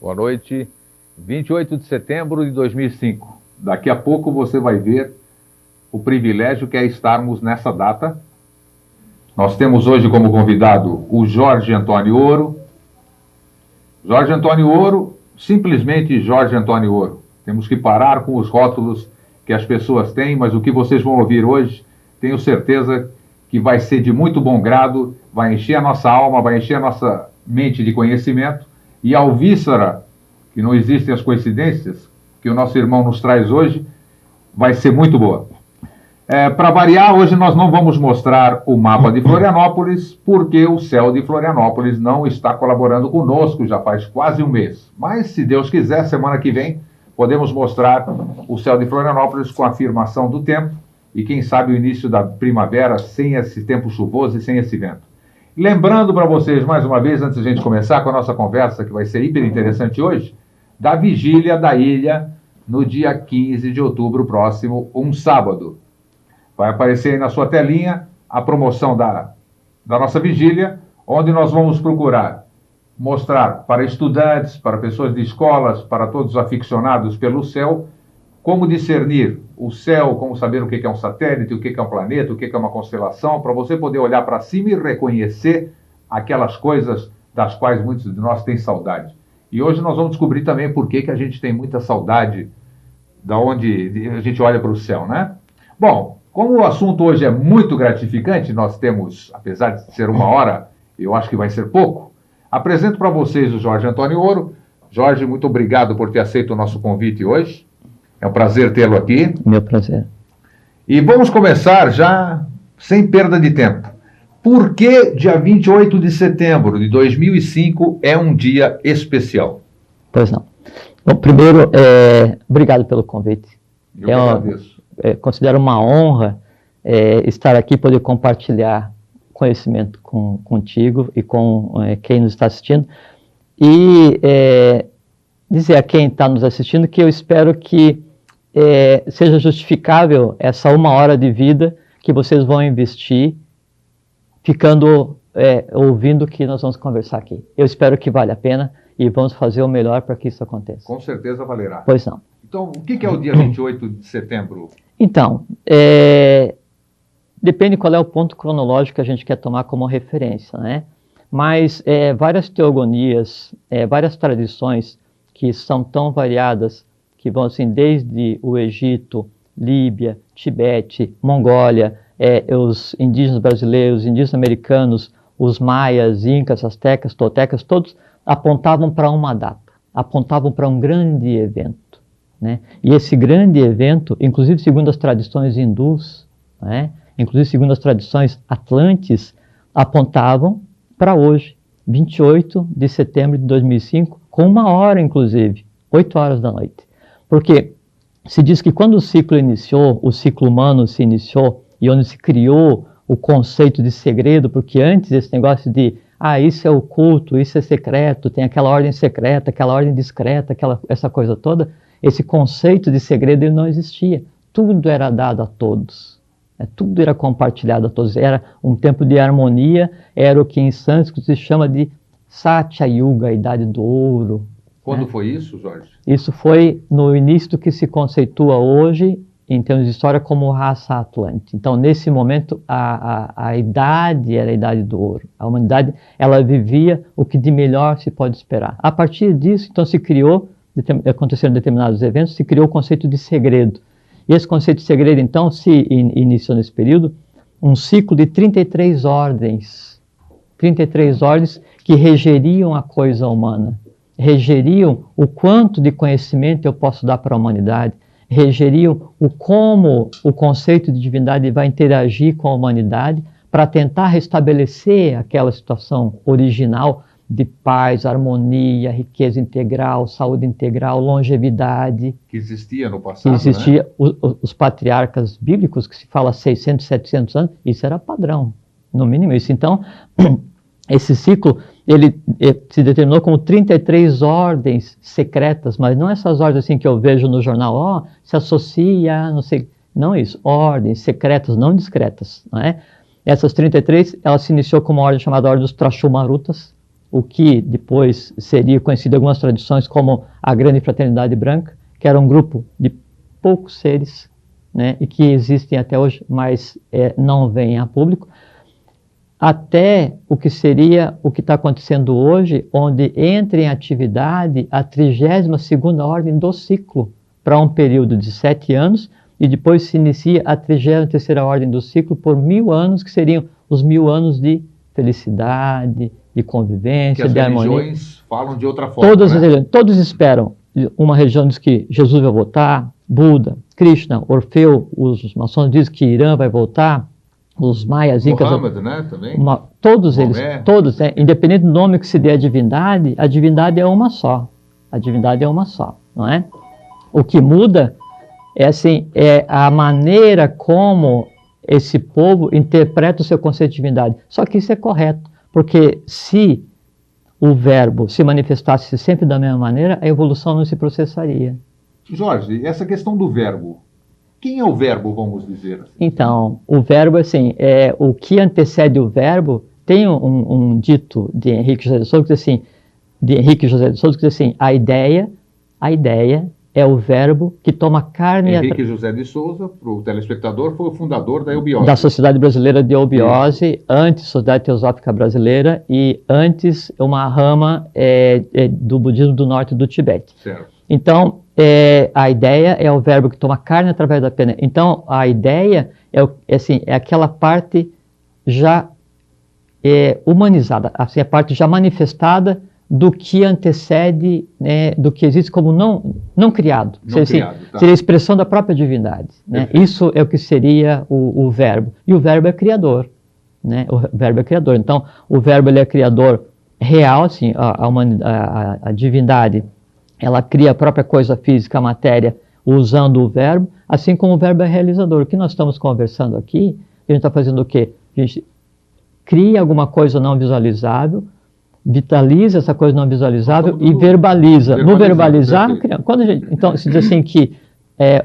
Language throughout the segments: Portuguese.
Boa noite. 28 de setembro de 2005. Daqui a pouco você vai ver o privilégio que é estarmos nessa data. Nós temos hoje como convidado o Jorge Antônio Ouro. Jorge Antônio Ouro, simplesmente Jorge Antônio Ouro. Temos que parar com os rótulos que as pessoas têm, mas o que vocês vão ouvir hoje, tenho certeza que vai ser de muito bom grado, vai encher a nossa alma, vai encher a nossa mente de conhecimento, e a alvíssara, que não existem as coincidências, que o nosso irmão nos traz hoje, vai ser muito boa. Para variar, hoje nós não vamos mostrar o mapa de Florianópolis, porque o céu de Florianópolis não está colaborando conosco já faz quase um mês. Mas, se Deus quiser, semana que vem, podemos mostrar o céu de Florianópolis com a afirmação do tempo e, quem sabe, o início da primavera sem esse tempo chuvoso e sem esse vento. Lembrando para vocês, mais uma vez, antes de a gente começar com a nossa conversa, que vai ser hiper interessante hoje, da vigília da ilha no dia 15 de outubro próximo, um sábado. Vai aparecer aí na sua telinha a promoção da nossa vigília, onde nós vamos procurar mostrar para estudantes, para pessoas de escolas, para todos os aficionados pelo céu, como discernir o céu, como saber o que é um satélite, o que é um planeta, o que é uma constelação, para você poder olhar para cima e reconhecer aquelas coisas das quais muitos de nós têm saudade. E hoje nós vamos descobrir também por que a gente tem muita saudade da onde a gente olha para o céu, né? Bom, como o assunto hoje é muito gratificante, nós temos, apesar de ser 1 hora, eu acho que vai ser pouco, apresento para vocês o Jorge Antônio Ouro. Jorge, muito obrigado por ter aceito o nosso convite hoje. É um prazer tê-lo aqui. Meu prazer. E vamos começar já sem perda de tempo. Por que dia 28 de setembro de 2005 é um dia especial? Pois não. Bom, primeiro, obrigado pelo convite. Eu agradeço. Considero uma honra estar aqui e poder compartilhar conhecimento contigo e com quem nos está assistindo. E dizer a quem está nos assistindo que eu espero que seja justificável essa 1 hora de vida que vocês vão investir ficando ouvindo o que nós vamos conversar aqui. Eu espero que vale a pena e vamos fazer o melhor para que isso aconteça. Com certeza valerá. Pois não. Então, o que é o dia 28 de setembro? Então, depende qual é o ponto cronológico que a gente quer tomar como referência, né? Mas várias teogonias, várias tradições que são tão variadas, que vão assim desde o Egito, Líbia, Tibete, Mongólia, os indígenas brasileiros, os indígenas americanos, os maias, incas, astecas, toltecas, todos apontavam para uma data, apontavam para um grande evento, né? E esse grande evento, inclusive segundo as tradições hindus, né? Inclusive segundo as tradições atlantes, apontavam para hoje, 28 de setembro de 2005, com 1 hora inclusive, 8 horas da noite. Porque se diz que quando o ciclo iniciou, o ciclo humano se iniciou, e onde se criou o conceito de segredo, porque antes esse negócio de isso é oculto, isso é secreto, tem aquela ordem secreta, aquela ordem discreta, essa coisa toda, esse conceito de segredo ele não existia. Tudo era dado a todos, tudo era compartilhado a todos, era um tempo de harmonia, era o que em sânscrito se chama de Satya Yuga, a Idade do Ouro. Quando foi isso, Jorge? Isso foi no início do que se conceitua hoje, em termos de história, como raça atlante. Então, nesse momento, a idade era a Idade do Ouro. A humanidade, ela vivia o que de melhor se pode esperar. A partir disso, então, aconteceram determinados eventos, se criou o conceito de segredo. E esse conceito de segredo, então, se iniciou nesse período, um ciclo de 33 ordens. 33 ordens que regeriam a coisa humana. Regeriam o quanto de conhecimento eu posso dar para a humanidade, regeriam como o conceito de divindade vai interagir com a humanidade para tentar restabelecer aquela situação original de paz, harmonia, riqueza integral, saúde integral, longevidade. Que existia no passado, existia, né? Os patriarcas bíblicos, que se fala 600, 700 anos, isso era padrão, no mínimo isso. Então, esse ciclo, ele se determinou como 33 ordens secretas, mas não essas ordens assim que eu vejo no jornal, se associa, não sei, não isso, ordens secretas, não discretas, não é? Essas 33, ela se iniciou com uma ordem chamada Ordem dos Trashumarutas, o que depois seria conhecido em algumas tradições como a Grande Fraternidade Branca, que era um grupo de poucos seres, né, e que existem até hoje, mas não vêm a público, até o que seria o que está acontecendo hoje, onde entra em atividade a 32ª ordem do ciclo, para um período de 7 anos, e depois se inicia a 33ª ordem do ciclo por 1000 anos, que seriam os 1000 anos de felicidade, de convivência, de harmonia. As religiões falam de outra forma, Todas né? as religiões, todos esperam. Uma religião diz que Jesus vai voltar, Buda, Krishna, Orfeu, os maçons dizem que Irã vai voltar, os maias, incas... Muhammad, né, também? Todos eles, Maomé. todos, né, independente do nome que se dê à divindade, a divindade é uma só. A divindade é uma só, não é? O que muda é, assim, é a maneira como esse povo interpreta o seu conceito de divindade. Só que isso é correto, porque se o verbo se manifestasse sempre da mesma maneira, a evolução não se processaria. Jorge, essa questão do verbo, quem é o verbo, vamos dizer assim? Então, o verbo, assim, é o que antecede o verbo. Tem um dito de Henrique José de Souza que diz assim, a ideia é o verbo que toma carne... Henrique José de Souza, para o telespectador, foi o fundador da eubiose. Da Sociedade Brasileira de Eubiose, antes Sociedade Teosófica Brasileira e antes uma rama do budismo do norte do Tibete. Certo. Então, a ideia é o verbo que toma carne através da pena. Então, a ideia é aquela parte já humanizada, assim, a parte já manifestada do que antecede, né, do que existe como não criado. Seria a expressão da própria divindade. Né? Isso é o que seria o verbo. E o verbo é criador. Né? O verbo é criador. Então, o verbo ele é criador real, assim, a divindade, ela cria a própria coisa física, a matéria, usando o verbo, assim como o verbo é realizador. O que nós estamos conversando aqui, a gente está fazendo o quê? A gente cria alguma coisa não visualizável, vitaliza essa coisa não visualizável e verbaliza. No verbalizar, quando então se diz assim que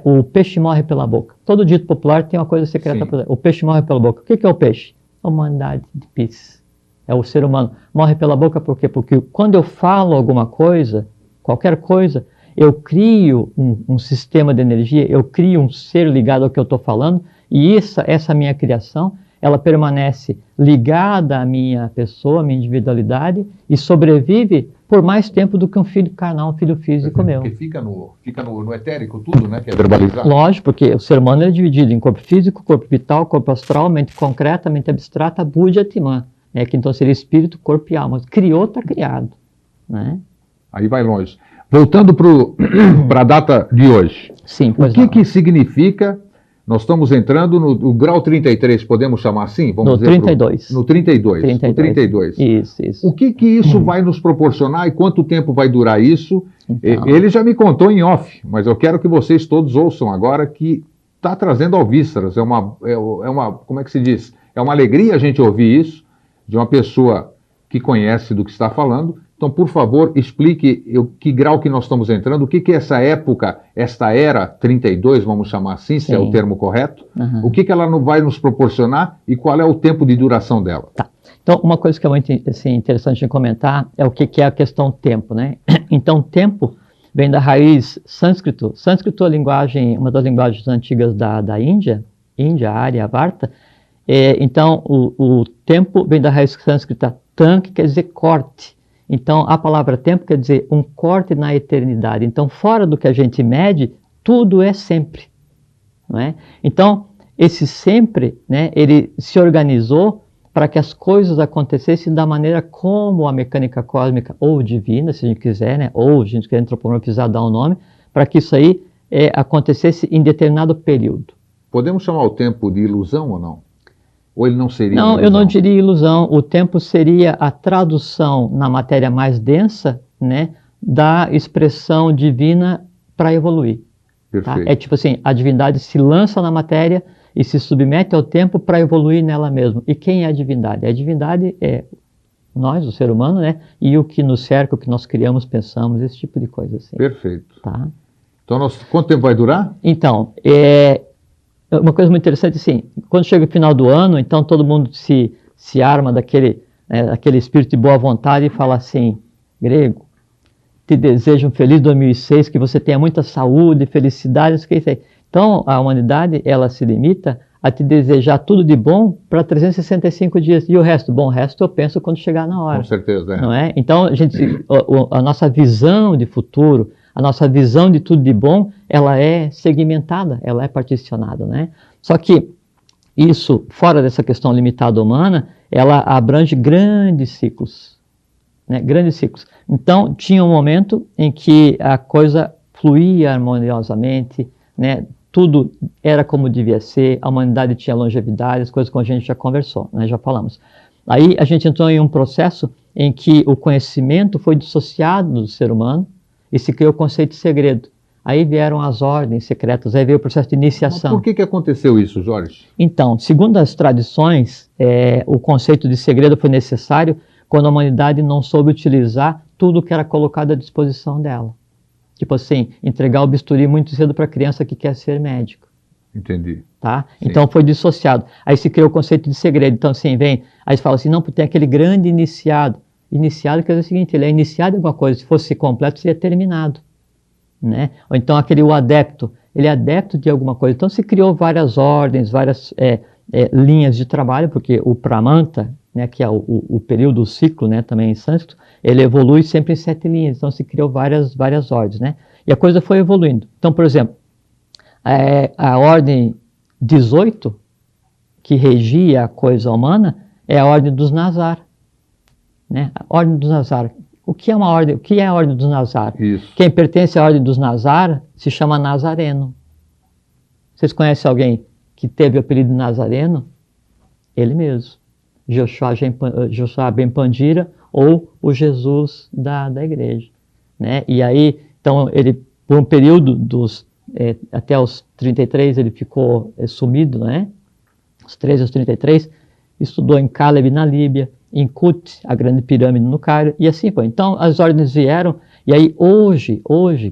o peixe morre pela boca. Todo dito popular tem uma coisa secreta. O peixe morre pela boca. O que é o peixe? A humanidade de Peace. É o ser humano. Morre pela boca por quê? Porque quando eu falo alguma coisa, qualquer coisa, eu crio um sistema de energia, eu crio um ser ligado ao que eu estou falando, e essa minha criação, ela permanece ligada à minha pessoa, à minha individualidade, e sobrevive por mais tempo do que um filho carnal, um filho físico meu. Porque fica no etérico tudo, né? Que é verbalizado. Lógico, porque o ser humano é dividido em corpo físico, corpo vital, corpo astral, mente concreta, mente abstrata, Buddha e Atman, né? Que então seria espírito, corpo e alma. Criou, está criado. Né? Aí vai longe. Voltando para a data de hoje. Sim, o que significa... Nós estamos entrando no grau 33, podemos chamar assim? Vamos dizer 32. No 32. 32. Isso. O que isso vai nos proporcionar e quanto tempo vai durar isso? Então. Ele já me contou em off, mas eu quero que vocês todos ouçam agora que está trazendo alvíceras. É uma, como é que se diz? É uma alegria a gente ouvir isso de uma pessoa que conhece do que está falando. Então, por favor, explique que grau que nós estamos Entrando, o que é essa época, esta era 32, vamos chamar assim, se é o termo correto, o que ela vai nos proporcionar e qual é o tempo de duração dela? Tá. Então, uma coisa que é muito assim, interessante de comentar é o que é a questão tempo, né? Então, tempo vem da raiz sânscrito. Sânscrito é uma das linguagens antigas da Índia, Arya, Varta. Então, o tempo vem da raiz sânscrita tan, que quer dizer corte. Então, a palavra tempo quer dizer um corte na eternidade. Então, fora do que a gente mede, tudo é sempre. Não é? Então, esse sempre, né, ele se organizou para que as coisas acontecessem da maneira como a mecânica cósmica, ou divina, se a gente quiser, né, ou a gente quer antropomorfizar, dar um nome, para que isso aí acontecesse em determinado período. Podemos chamar o tempo de ilusão ou não? Ou ele não seria Não, ilusão? Eu não diria ilusão. O tempo seria a tradução na matéria mais densa, né, da expressão divina para evoluir. Tá? É tipo assim, a divindade se lança na matéria e se submete ao tempo para evoluir nela mesma. E quem é a divindade? A divindade é nós, o ser humano, né, e o que nos cerca, o que nós criamos, pensamos, esse tipo de coisa. Assim. Perfeito. Tá? Então, quanto tempo vai durar? Então, uma coisa muito interessante, assim, quando chega o final do ano, então todo mundo se arma daquele aquele espírito de boa vontade e fala assim, grego, te desejo um feliz 2006, que você tenha muita saúde, felicidade, isso que é isso aí. Então, a humanidade, ela se limita a te desejar tudo de bom para 365 dias. E o resto? Bom, o resto eu penso quando chegar na hora. Com certeza, Não é? Então, a nossa visão de futuro, a nossa visão de tudo de bom, ela é segmentada, ela é particionada, né? Só que isso, fora dessa questão limitada humana, ela abrange grandes ciclos, né? Grandes ciclos. Então, tinha um momento em que a coisa fluía harmoniosamente, né? Tudo era como devia ser, a humanidade tinha longevidade, as coisas que a gente já conversou, né? Já falamos. Aí a gente entrou em um processo em que o conhecimento foi dissociado do ser humano e se criou o conceito de segredo. Aí vieram as ordens secretas, aí veio o processo de iniciação. Mas por que aconteceu isso, Jorge? Então, segundo as tradições, o conceito de segredo foi necessário quando a humanidade não soube utilizar tudo que era colocado à disposição dela. Tipo assim, entregar o bisturi muito cedo para a criança que quer ser médico. Entendi. Tá? Então foi dissociado. Aí se criou o conceito de segredo. Então assim, aí se fala assim, não, tem aquele grande iniciado. Iniciado quer dizer o seguinte, ele é iniciado em alguma coisa, se fosse completo seria terminado. Né? Ou então o adepto, ele é adepto de alguma coisa. Então se criou várias ordens, várias linhas de trabalho, porque o Pramanta, né, que é o período, o ciclo, né, também em sânscrito, ele evolui sempre em 7 linhas, então se criou várias ordens, né? E a coisa foi evoluindo. Então, por exemplo, a ordem 18, que regia a coisa humana, é a ordem dos Nazar, né? A ordem dos Nazar. O que é uma ordem? O que é a ordem dos Nazar? Isso. Quem pertence à ordem dos Nazar se chama Nazareno. Vocês conhecem alguém que teve o apelido de Nazareno? Ele mesmo. Joshua Ben Pandira, ou o Jesus da igreja, né? E aí, então, ele, por um período até os 33, ele ficou sumido, né? Os 13 aos 33, estudou em Caleb, na Líbia, em Kut, a grande pirâmide no Cairo, e assim foi. Então, as ordens vieram, e aí hoje,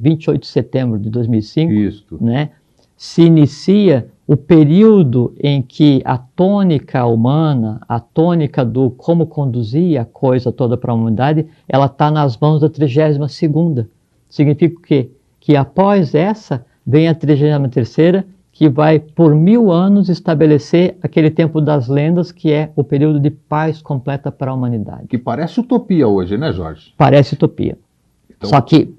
28 de setembro de 2005, né, se inicia o período em que a tônica humana, a tônica do como conduzir a coisa toda para a humanidade, ela está nas mãos da 32ª. Significa o quê? Que após essa, vem a 33ª, que vai por 1000 anos estabelecer aquele tempo das lendas, que é o período de paz completa para a humanidade. Que parece utopia hoje, né, Jorge? Parece utopia. Então... Só que,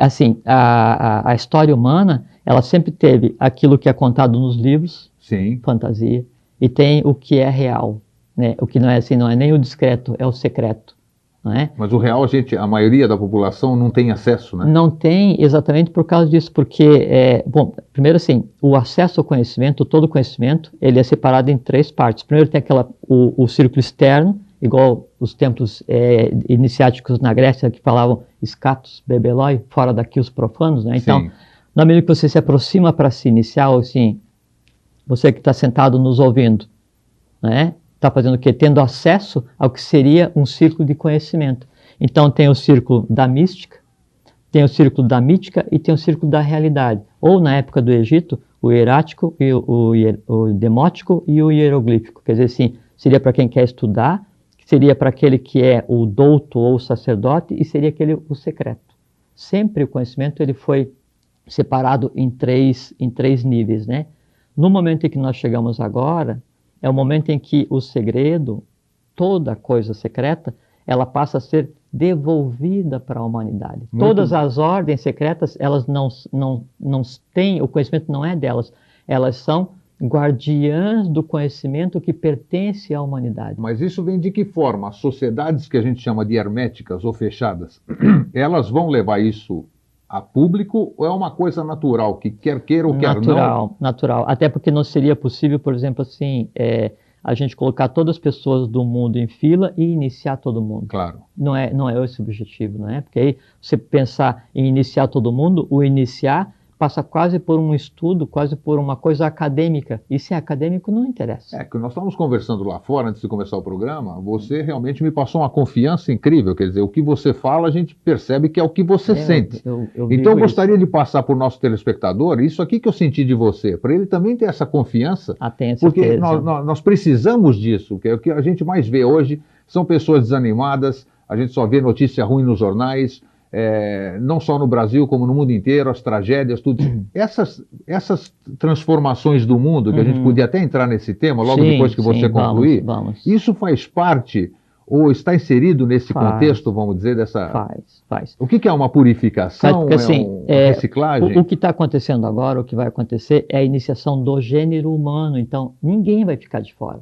assim, a história humana, ela sempre teve aquilo que é contado nos livros, sim, fantasia, e tem o que é real, né? O que não é assim, não é nem o discreto, é o secreto. Não é? Mas o real, a maioria da população não tem acesso, né? Não tem exatamente por causa disso, porque, bom, primeiro assim, o acesso ao conhecimento, todo conhecimento, ele é separado em 3 partes. Primeiro tem o círculo externo, igual os templos iniciáticos na Grécia, que falavam escatos, bebeloi, fora daqui os profanos, né? Então, sim, na medida que você se aproxima para se iniciar, assim, você que está sentado nos ouvindo, né? Está fazendo o quê? Tendo acesso ao que seria um círculo de conhecimento. Então tem o círculo da mística, tem o círculo da mítica e tem o círculo da realidade. Ou na época do Egito, o hierático, o demótico e o hieroglífico. Quer dizer assim, seria para quem quer estudar, seria para aquele que é o douto ou o sacerdote e seria o secreto. Sempre o conhecimento ele foi separado em três níveis, né? No momento em que nós chegamos agora, é o momento em que o segredo, toda coisa secreta, ela passa a ser devolvida para a humanidade. Muito Todas as ordens secretas, elas não têm, o conhecimento não é delas, elas são guardiãs do conhecimento que pertence à humanidade. Mas isso vem de que forma? As sociedades que a gente chama de herméticas ou fechadas, elas vão levar isso a público ou é uma coisa natural, que quer queira ou quer não? Natural. Até porque não seria possível, por exemplo, assim, a gente colocar todas as pessoas do mundo em fila e iniciar todo mundo. Claro. Não é esse o objetivo, não é? Porque aí você pensar em iniciar todo mundo, o iniciar passa quase por um estudo, quase por uma coisa acadêmica. E se é acadêmico, não interessa. Que nós estávamos conversando lá fora, antes de começar o programa, você realmente me passou uma confiança incrível, quer dizer, o que você fala, a gente percebe que é o que você sente. Então eu gostaria de passar para o nosso telespectador isso aqui que eu senti de você, para ele também ter essa confiança, tenho porque nós precisamos disso, que é o que a gente mais vê hoje, são pessoas desanimadas, a gente só vê notícia ruim nos jornais, não só no Brasil, como no mundo inteiro, as tragédias, tudo. Essas transformações do mundo, que a gente podia até entrar nesse tema, logo depois que você concluir, vamos. isso faz parte, ou está inserido nesse contexto, vamos dizer, dessa... Faz. O que é uma purificação? Porque, assim, uma reciclagem? O que está acontecendo agora, o que vai acontecer, é a iniciação do gênero humano, então ninguém vai ficar de fora.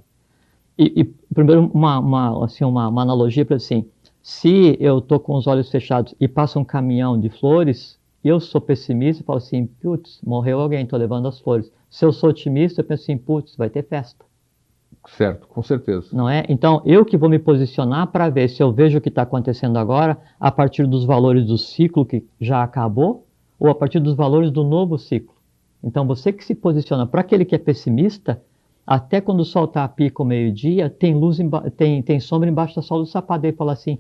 Primeiro, uma analogia para assim, se eu estou com os olhos fechados e passa um caminhão de flores, eu sou pessimista e falo assim, putz, morreu alguém, estou levando as flores. Se eu sou otimista, eu penso assim, putz, vai ter festa. Certo, com certeza. Não é? Então, eu que vou me posicionar para ver se eu vejo o que está acontecendo agora a partir dos valores do ciclo que já acabou ou a partir dos valores do novo ciclo. Então, você que se posiciona para aquele que é pessimista, até quando o sol está a pico ao meio-dia, tem luz, tem sombra embaixo da sola do sapato. Aí fala assim,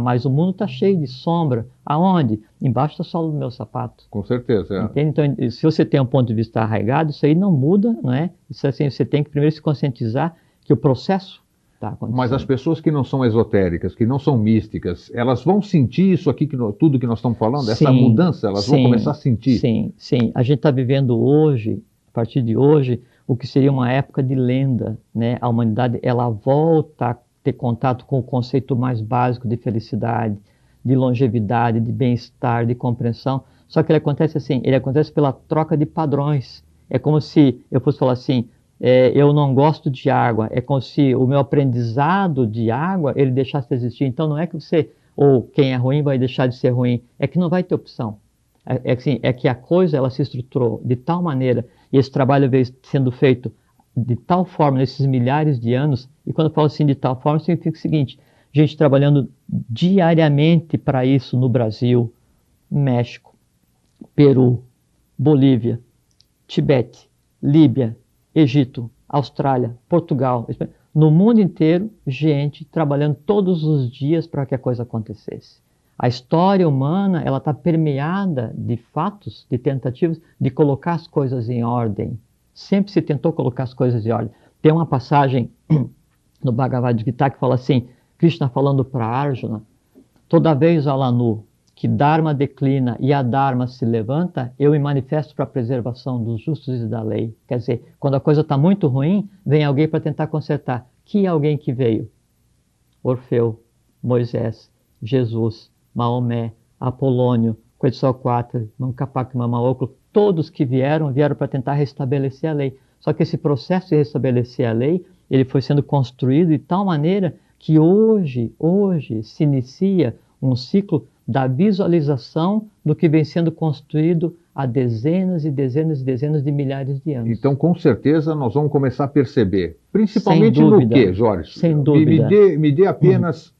mas o mundo está cheio de sombra. Aonde? Embaixo da sola do meu sapato. Com certeza. Entende? Então, se você tem um ponto de vista arraigado, isso aí não muda, não é? Isso assim, você tem que primeiro se conscientizar que o processo está acontecendo. Mas as pessoas que não são esotéricas, que não são místicas, elas vão sentir isso aqui, tudo que nós estamos falando, essa mudança, elas vão começar a sentir. Sim. A gente está vivendo hoje, a partir de hoje, o que seria uma época de lenda, né? A humanidade, ela volta a ter contato com o conceito mais básico de felicidade, de longevidade, de bem-estar, de compreensão. Só que ele acontece assim, ele acontece pela troca de padrões. É como se eu fosse falar assim, eu não gosto de água. É como se o meu aprendizado de água, ele deixasse de existir. Então não é que você, ou quem é ruim vai deixar de ser ruim, é que não vai ter opção. É que a coisa, ela se estruturou de tal maneira, e esse trabalho veio sendo feito de tal forma nesses milhares de anos, e quando eu falo assim de tal forma, significa o seguinte, gente trabalhando diariamente para isso no Brasil, México, Peru, Bolívia, Tibete, Líbia, Egito, Austrália, Portugal, Espanha, no mundo inteiro, gente trabalhando todos os dias para que a coisa acontecesse. A história humana, ela está permeada de fatos, de tentativas de colocar as coisas em ordem. Sempre se tentou colocar as coisas em ordem. Tem uma passagem no Bhagavad Gita que fala assim, Krishna falando para Arjuna, toda vez, Alanu, que Dharma declina e a Dharma se levanta, eu me manifesto para a preservação dos justos e da lei. Quer dizer, quando a coisa está muito ruim, vem alguém para tentar consertar. Que alguém que veio? Orfeu, Moisés, Jesus, Maomé, Apolônio, Quetzalcoatl, Mancapac, Mamaoclo, todos que vieram para tentar restabelecer a lei. Só que esse processo de restabelecer a lei, ele foi sendo construído de tal maneira que hoje se inicia um ciclo da visualização do que vem sendo construído há dezenas e dezenas e dezenas de milhares de anos. Então, com certeza, nós vamos começar a perceber, principalmente no quê, Jorge? Sem dúvida. Me dê apenas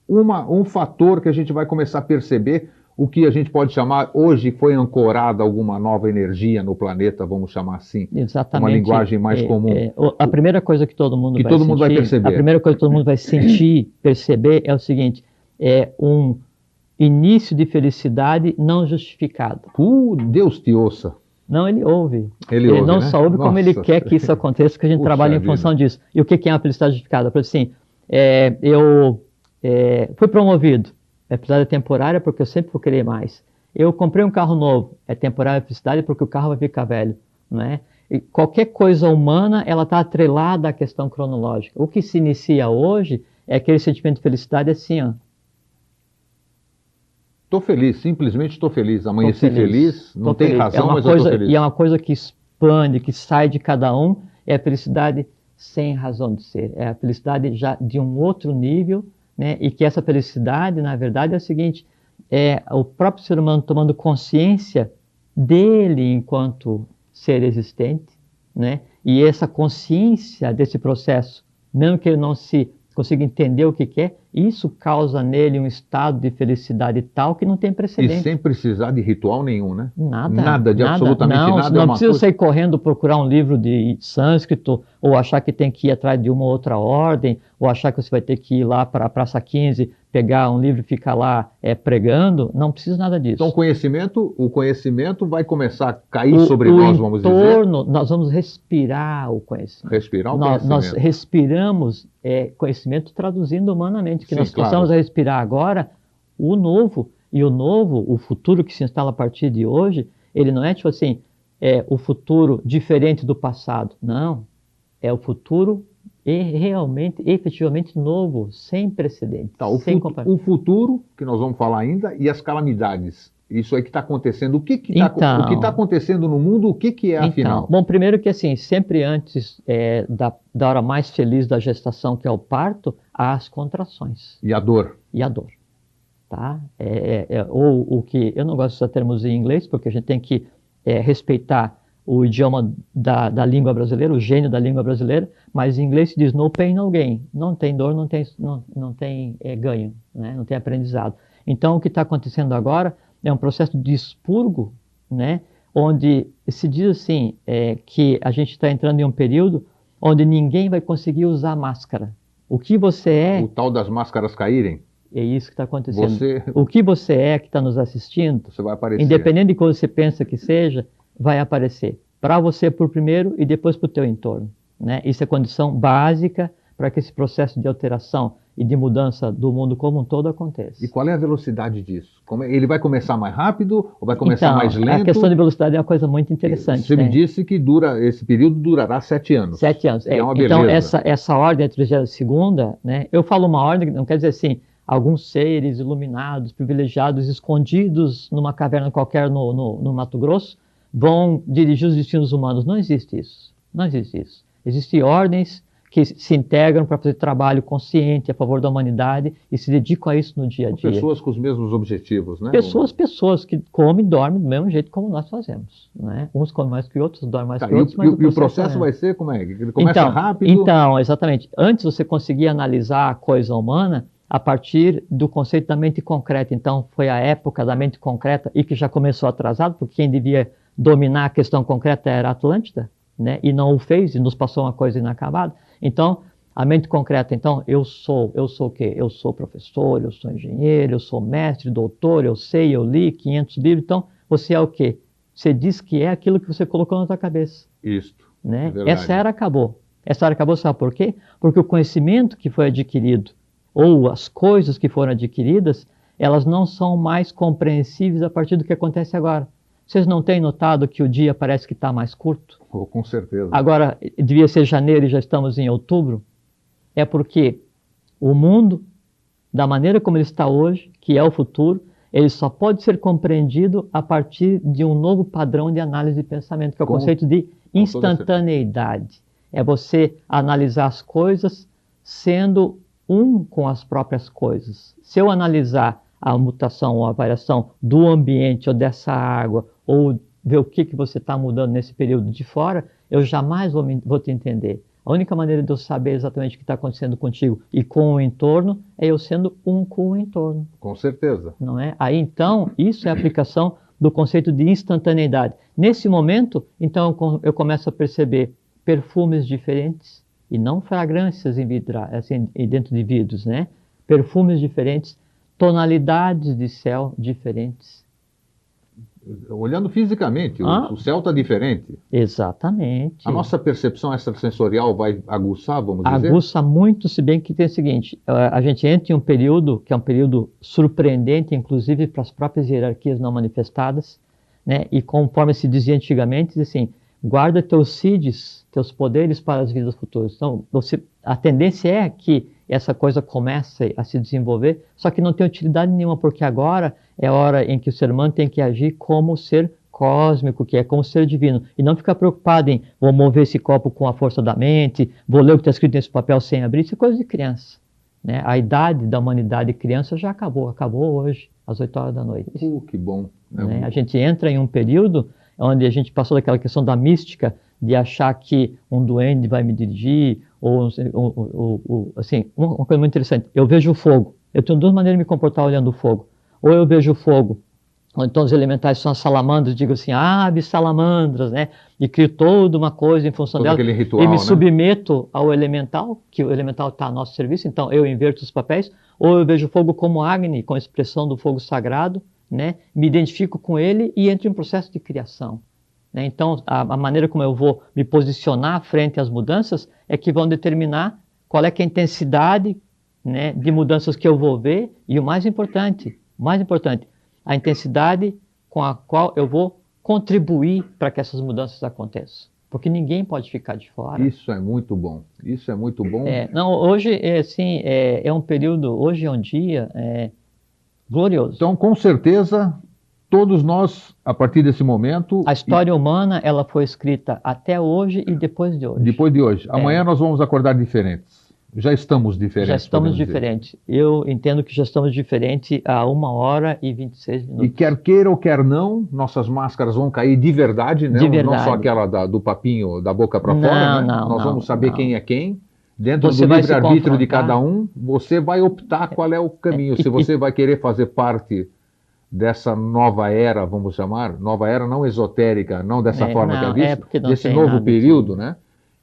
um fator que a gente vai começar a perceber, o que a gente pode chamar, hoje foi ancorada alguma nova energia no planeta, vamos chamar assim. Exatamente. Uma linguagem mais comum. A primeira coisa que todo mundo vai perceber. A primeira coisa que todo mundo vai sentir, perceber, é o seguinte, é um início de felicidade não justificado. Deus te ouça. Não, ele ouve. Ele ouve, não só ouve como ele quer que isso aconteça, que a gente trabalha em função disso. E o que é uma felicidade justificada? Por assim, eu fui promovido. A felicidade é temporária porque eu sempre vou querer mais. Eu comprei um carro novo. É temporária a felicidade porque o carro vai ficar velho. Não é? E qualquer coisa humana, ela está atrelada à questão cronológica. O que se inicia hoje é aquele sentimento de felicidade assim, ó. Estou feliz, simplesmente estou feliz. Amanheci feliz, não tem razão, mas eu estou feliz. E é uma coisa que expande, que sai de cada um, é a felicidade sem razão de ser. É a felicidade já de um outro nível, né? E que essa felicidade, na verdade, é o seguinte, é o próprio ser humano tomando consciência dele enquanto ser existente, né? E essa consciência desse processo, mesmo que ele não se consiga entender o que quer, isso causa nele um estado de felicidade tal que não tem precedente. E sem precisar de ritual nenhum, né? Nada, absolutamente nada. Não precisa sair correndo procurar um livro de sânscrito, ou achar que tem que ir atrás de uma outra ordem, ou achar que você vai ter que ir lá para a Praça 15 pegar um livro e ficar lá pregando, não precisa nada disso. Então o conhecimento vai começar a cair sobre nós, vamos dizer? Nós vamos respirar o conhecimento. Respirar o conhecimento. Nós respiramos conhecimento traduzindo humanamente, que Sim, nós possamos respirar agora o novo. E o novo, o futuro que se instala a partir de hoje, ele não é tipo assim, o futuro diferente do passado. Não, é o futuro realmente, efetivamente novo, sem precedentes. Tá, o futuro, que nós vamos falar ainda, e as calamidades. Isso aí que está acontecendo. O que está acontecendo no mundo, o que é afinal? Bom, primeiro que assim, sempre antes da hora mais feliz da gestação, que é o parto, há as contrações. E a dor. E a dor. Tá? Ou o que, eu não gosto de usar termos em inglês, porque a gente tem que respeitar o idioma da língua brasileira, o gênio da língua brasileira, mas em inglês se diz no pain, no gain. Não tem dor, não tem ganho, né? Não tem aprendizado. Então, o que está acontecendo agora é um processo de expurgo, né? Onde se diz assim, que a gente está entrando em um período onde ninguém vai conseguir usar máscara. O que você é... O tal das máscaras caírem? É isso que está acontecendo. O que você é que está nos assistindo, você vai aparecer. Independente de como você pensa que seja, vai aparecer. Para você por primeiro e depois para o teu entorno. Né? Isso é condição básica para que esse processo de alteração e de mudança do mundo como um todo aconteça. E qual é a velocidade disso? Ele vai começar mais rápido ou vai começar mais lento? A questão de velocidade é uma coisa muito interessante. Você me disse que esse período durará 7 anos. 7 anos. É uma beleza. Então, essa ordem, a 32ª, né? Eu falo uma ordem, não quer dizer assim, alguns seres iluminados, privilegiados, escondidos numa caverna qualquer no Mato Grosso, vão dirigir os destinos humanos. Não existe isso. Não existe isso. Existem ordens que se integram para fazer trabalho consciente a favor da humanidade e se dedicam a isso no dia a dia. Pessoas com os mesmos objetivos, né? Pessoas que comem e dormem do mesmo jeito como nós fazemos. Né? Uns comem mais que outros, dormem mais que outros. E o processo vai ser como é? Ele começa rápido? Então, exatamente. Antes você conseguia analisar a coisa humana a partir do conceito da mente concreta. Então, foi a época da mente concreta e que já começou atrasado, porque quem devia dominar a questão concreta era a Atlântida, né? E não o fez, e nos passou uma coisa inacabada. Então, a mente concreta, então, eu sou o quê? Eu sou professor, eu sou engenheiro, eu sou mestre, doutor, eu sei, eu li 500 livros. Então, você é o quê? Você diz que é aquilo que você colocou na sua cabeça. Isto, né? Essa era acabou. Essa era acabou, sabe por quê? Porque o conhecimento que foi adquirido, ou as coisas que foram adquiridas, elas não são mais compreensíveis a partir do que acontece agora. Vocês não têm notado que o dia parece que está mais curto? Oh, com certeza. Agora, devia ser janeiro e já estamos em outubro. É porque o mundo, da maneira como ele está hoje, que é o futuro, ele só pode ser compreendido a partir de um novo padrão de análise de pensamento, que é o conceito de instantaneidade. É você analisar as coisas sendo um com as próprias coisas. Se eu analisar a mutação ou a variação do ambiente ou dessa água, ou ver o que você está mudando nesse período de fora, eu jamais vou te entender. A única maneira de eu saber exatamente o que está acontecendo contigo e com o entorno é eu sendo um com o entorno. Com certeza. Não é? Aí, então, isso é a aplicação do conceito de instantaneidade. Nesse momento, então, eu começo a perceber perfumes diferentes, e não fragrâncias assim, dentro de vidros, né? Perfumes diferentes, tonalidades de céu diferentes. Olhando fisicamente, o céu está diferente. Exatamente. A nossa percepção extrasensorial vai aguçar, vamos dizer? Aguça muito, se bem que tem o seguinte, a gente entra em um período que é um período surpreendente, inclusive para as próprias hierarquias não manifestadas, né? E conforme se dizia antigamente, assim, guarda teus seeds, teus poderes para as vidas futuras. Então, a tendência é que essa coisa comece a se desenvolver, só que não tem utilidade nenhuma, porque agora é a hora em que o ser humano tem que agir como ser cósmico, que é como ser divino, e não ficar preocupado em vou mover esse copo com a força da mente, vou ler o que está escrito nesse papel sem abrir, isso é coisa de criança. Né? A idade da humanidade criança já acabou hoje, às 8 horas da noite. Que bom. Né? A gente entra em um período onde a gente passou daquela questão da mística, de achar que um duende vai me dirigir, ou assim, uma coisa muito interessante, eu vejo o fogo, eu tenho duas maneiras de me comportar olhando o fogo, ou eu vejo o fogo, ou então os elementais são as salamandras, digo assim, ave salamandras, né, e crio toda uma coisa em função dela, ritual, e me né? submeto ao elemental, que o elemental está a nosso serviço, então eu inverto os papéis, ou eu vejo o fogo como Agni, com a expressão do fogo sagrado, né? Me identifico com ele e entro em um processo de criação. Né? Então, a maneira como eu vou me posicionar frente às mudanças é que vão determinar qual é que é a intensidade, né, de mudanças que eu vou ver e o mais importante, a intensidade com a qual eu vou contribuir para que essas mudanças aconteçam. Porque ninguém pode ficar de fora. Isso é muito bom. Isso é muito bom. Não, hoje assim, é um período, hoje é um dia glorioso. Então, com certeza, todos nós, a partir desse momento... A história humana, ela foi escrita até hoje e depois de hoje. Depois de hoje. Amanhã nós vamos acordar diferentes. Já estamos diferentes. Já estamos diferentes. Eu entendo que já estamos diferentes há 1h26 minutos. E quer queira ou quer não, nossas máscaras vão cair de verdade, né? De verdade. Não só aquela do papinho da boca para fora, né? Nós vamos saber quem é quem. Dentro do livre-arbítrio de cada um, você vai optar qual é o caminho. Se você vai querer fazer parte dessa nova era, vamos chamar, nova era não esotérica, não dessa forma que é vista, desse novo período, né?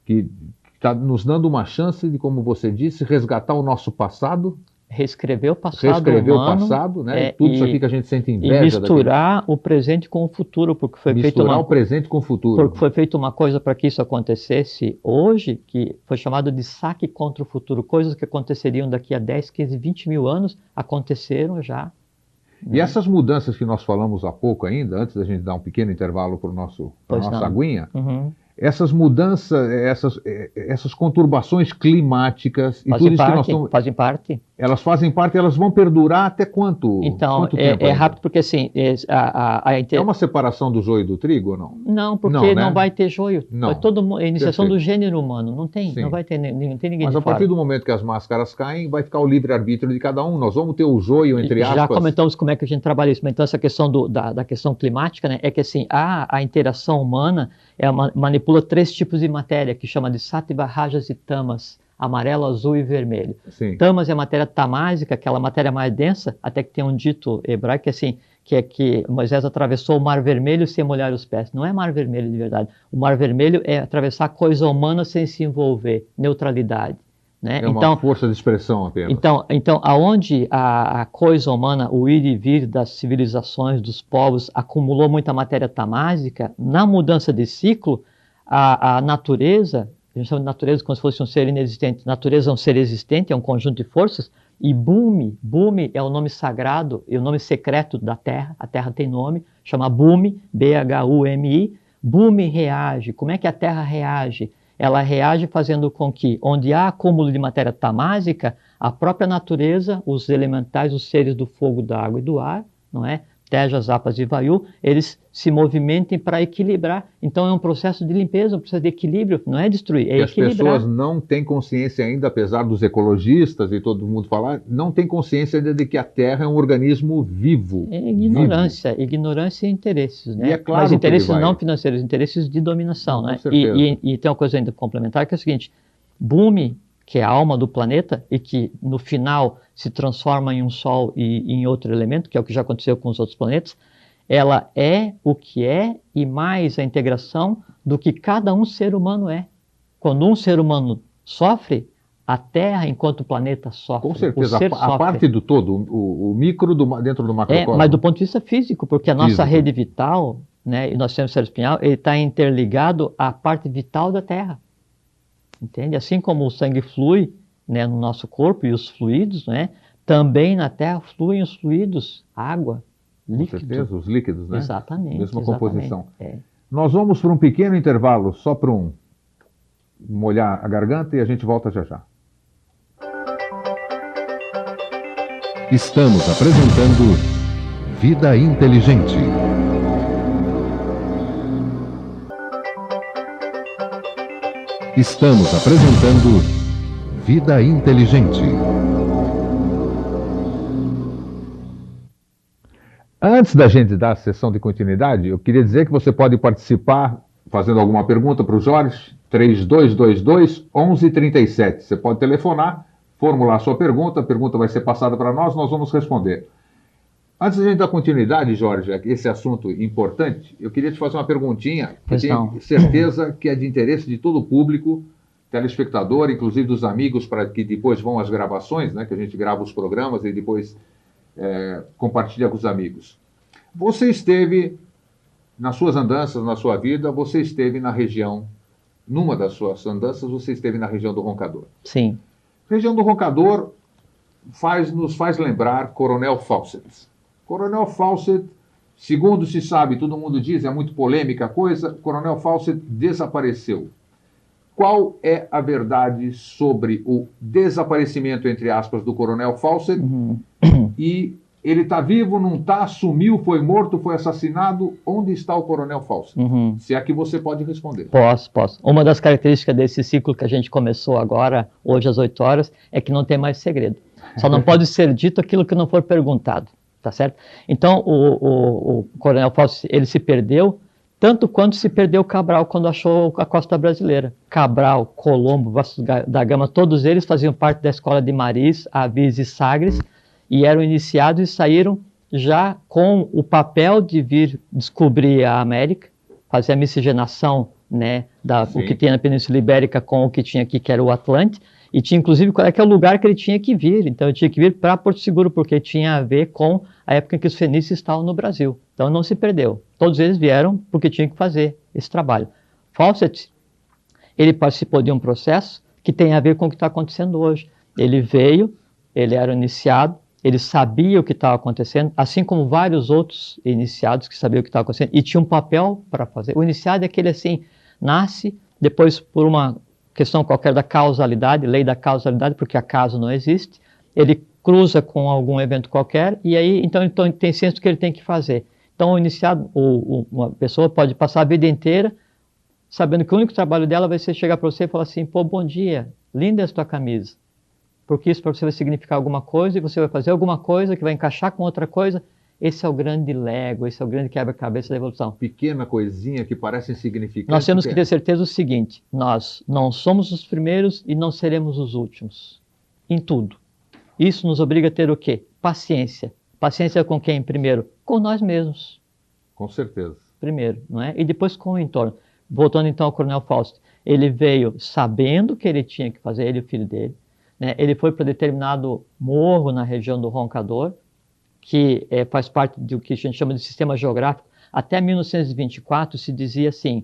Que está nos dando uma chance de, como você disse, resgatar o nosso passado. Reescrever o passado Reescrever humano, o passado, né? Tudo isso aqui que a gente sente inveja. E misturar o presente com o futuro, porque foi misturar o presente com o futuro. Porque foi feita uma coisa para que isso acontecesse hoje, que foi chamado de saque contra o futuro. Coisas que aconteceriam daqui a 10, 15, 20 mil anos, aconteceram já. E essas mudanças que nós falamos há pouco ainda, antes da gente dar um pequeno intervalo para a nossa aguinha, essas mudanças, essas conturbações climáticas e tudo isso que nós estamos... Fazem parte. Elas fazem parte, elas vão perdurar até quanto? Então, quanto tempo é rápido porque assim... É uma separação do joio do trigo ou não? Não, porque não vai ter joio. Não. A iniciação do gênero humano. Não tem, não vai ter ninguém. Mas a partir do momento que as máscaras caem, vai ficar o livre-arbítrio de cada um. Nós vamos ter o joio, entre aspas... Já comentamos como é que a gente trabalha isso. Então, essa questão da questão climática, né, é que assim, a interação humana manipula 3 tipos de matéria, que chama de sattva, rajas e tamas, amarelo, azul e vermelho. Sim. Tamas é a matéria tamásica, aquela matéria mais densa, até que tem um dito hebraico que assim, que Moisés atravessou o Mar Vermelho sem molhar os pés. Não é Mar Vermelho de verdade. O Mar Vermelho é atravessar a coisa humana sem se envolver, neutralidade. Né? É uma força de expressão apenas. Então aonde a coisa humana, o ir e vir das civilizações, dos povos, acumulou muita matéria tamásica, na mudança de ciclo, a natureza, a gente chama de natureza como se fosse um ser inexistente, natureza é um ser existente, é um conjunto de forças, e Bhumi é o nome sagrado, e o nome secreto da Terra, a Terra tem nome, chama Bhumi, B-H-U-M-I, Bhumi reage. Como é que a Terra reage? Ela reage fazendo com que, onde há acúmulo de matéria tamásica, a própria natureza, os elementais, os seres do fogo, da água e do ar, não é? Tejas, Apas e Vayu, eles se movimentem para equilibrar. Então é um processo de limpeza, um processo de equilíbrio, não é destruir, é equilibrar. As pessoas não têm consciência ainda, apesar dos ecologistas e todo mundo falar, não têm consciência ainda de que a Terra é um organismo vivo. É ignorância, ignorância e interesses, né? E é claro, mas interesses não financeiros, interesses de dominação, né? E tem uma coisa ainda complementar que é o seguinte, Bhumi, que é a alma do planeta e que no final se transforma em um Sol e em outro elemento, que é o que já aconteceu com os outros planetas, ela é o que é e mais a integração do que cada um ser humano é. Quando um ser humano sofre, a Terra, enquanto planeta, sofre. Com certeza, a parte do todo, o micro dentro do macrocosmo. Mas do ponto de vista físico, porque a nossa rede vital, né, e nós temos o cérebro espinhal, ele está interligado à parte vital da Terra. Entende? Assim como o sangue flui, né, no nosso corpo e os fluidos, né, também na Terra fluem os fluidos, água, líquido. Com certeza, os líquidos, né? Exatamente. Mesma composição. Nós vamos para um pequeno intervalo, só para molhar a garganta e a gente volta já já. Estamos apresentando Vida Inteligente. Estamos apresentando Vida Inteligente. Antes da gente dar a sessão de continuidade, eu queria dizer que você pode participar fazendo alguma pergunta para o Jorge, 3222-1137. Você pode telefonar, formular a sua pergunta, a pergunta vai ser passada para nós vamos responder. Antes da gente dar continuidade, Jorge, esse assunto importante, eu queria te fazer uma perguntinha, que eu tenho certeza que é de interesse de todo o público telespectador, inclusive dos amigos, para que depois vão às gravações, né, que a gente grava os programas e depois compartilha com os amigos. Você esteve, nas suas andanças, na sua vida, você esteve na região, numa das suas andanças, você esteve na região do Roncador. Sim. Região do Roncador nos faz lembrar Coronel Fawcett. Coronel Fawcett, segundo se sabe, todo mundo diz, é muito polêmica a coisa, Coronel Fawcett desapareceu. Qual é a verdade sobre o desaparecimento, entre aspas, do Coronel Fawcett? E ele está vivo, não está, sumiu, foi morto, foi assassinado? Onde está o Coronel Fawcett? Se é que você pode responder. Posso. Uma das características desse ciclo que a gente começou agora, hoje às 8 horas, é que não tem mais segredo. Só não pode ser dito aquilo que não for perguntado, tá certo? Então, o Coronel Fawcett, ele se perdeu, tanto quanto se perdeu Cabral quando achou a costa brasileira. Cabral, Colombo, Vasco da Gama, todos eles faziam parte da escola de Maris, Avis e Sagres, e eram iniciados e saíram já com o papel de vir descobrir a América, fazer a miscigenação, né, o que tinha na Península Ibérica com o que tinha aqui, que era o Atlântico, e tinha inclusive qual é que é o lugar que ele tinha que vir. Então ele tinha que vir para Porto Seguro, porque tinha a ver com a época em que os fenícios estavam no Brasil. Então não se perdeu. Todos eles vieram porque tinham que fazer esse trabalho. Fawcett, ele participou de um processo que tem a ver com o que está acontecendo hoje. Ele veio, ele era iniciado, ele sabia o que estava acontecendo, assim como vários outros iniciados que sabiam o que estava acontecendo, e tinha um papel para fazer. O iniciado é aquele assim, nasce, depois por uma questão qualquer da causalidade, lei da causalidade, porque acaso não existe, ele cruza com algum evento qualquer, e aí então ele tem ciência do que ele tem que fazer. Então o iniciado, uma pessoa pode passar a vida inteira sabendo que o único trabalho dela vai ser chegar para você e falar assim, pô, bom dia, linda essa tua camisa, porque isso para você vai significar alguma coisa, e você vai fazer alguma coisa que vai encaixar com outra coisa. Esse é o grande Lego, esse é o grande quebra-cabeça da evolução. Pequena coisinha que parece insignificante. Nós temos que ter certeza do seguinte, nós não somos os primeiros e não seremos os últimos, em tudo. Isso nos obriga a ter o quê? Paciência. Paciência com quem primeiro? Com nós mesmos. Com certeza. Primeiro, não é? E depois com o entorno. Voltando então ao Coronel Fawcett, ele veio sabendo que ele tinha que fazer, ele e o filho dele, né? Ele foi para determinado morro na região do Roncador, que faz parte do que a gente chama de sistema geográfico. Até 1924 se dizia assim,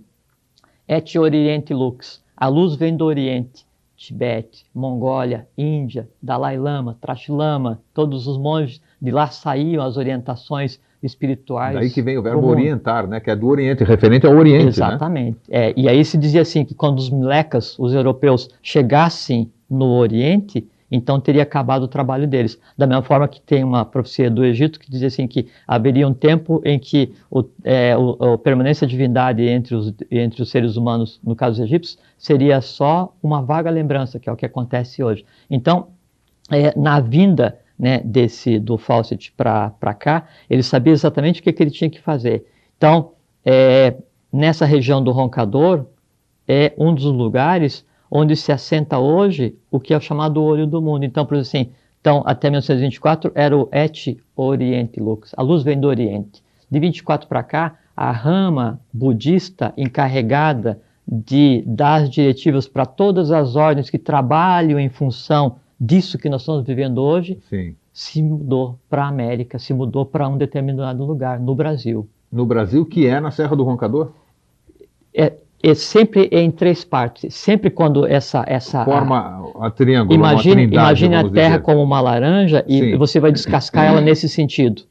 Et Oriente Lux, a luz vem do Oriente, Tibete, Mongólia, Índia, Dalai Lama, Trash Lama, todos os monges de lá saíam as orientações espirituais. Daí que vem o verbo orientar, né? Que é do Oriente, referente ao Oriente. Exatamente. Né? E aí se dizia assim, que quando os melecas, os europeus, chegassem no Oriente, então teria acabado o trabalho deles. Da mesma forma que tem uma profecia do Egito que dizia assim que haveria um tempo em que a permanência da divindade entre os seres humanos, no caso dos egípcios, seria só uma vaga lembrança, que é o que acontece hoje. Então, na vinda, né, do Fawcett para cá, ele sabia exatamente o que ele tinha que fazer. Então, nessa região do Roncador, é um dos lugares onde se assenta hoje o que é o chamado olho do mundo. Então, por exemplo, assim, até 1924 era o Et Oriente Lux, a luz vem do Oriente. De 24 para cá, a rama budista encarregada de dar as diretivas para todas as ordens que trabalham em função disso que nós estamos vivendo hoje, sim, se mudou para a América, se mudou para um determinado lugar, no Brasil. No Brasil, que é na Serra do Roncador? Sempre em 3 partes. Sempre quando essa forma a triângulo, imagine a Terra como uma laranja e sim, você vai descascar ela nesse sentido.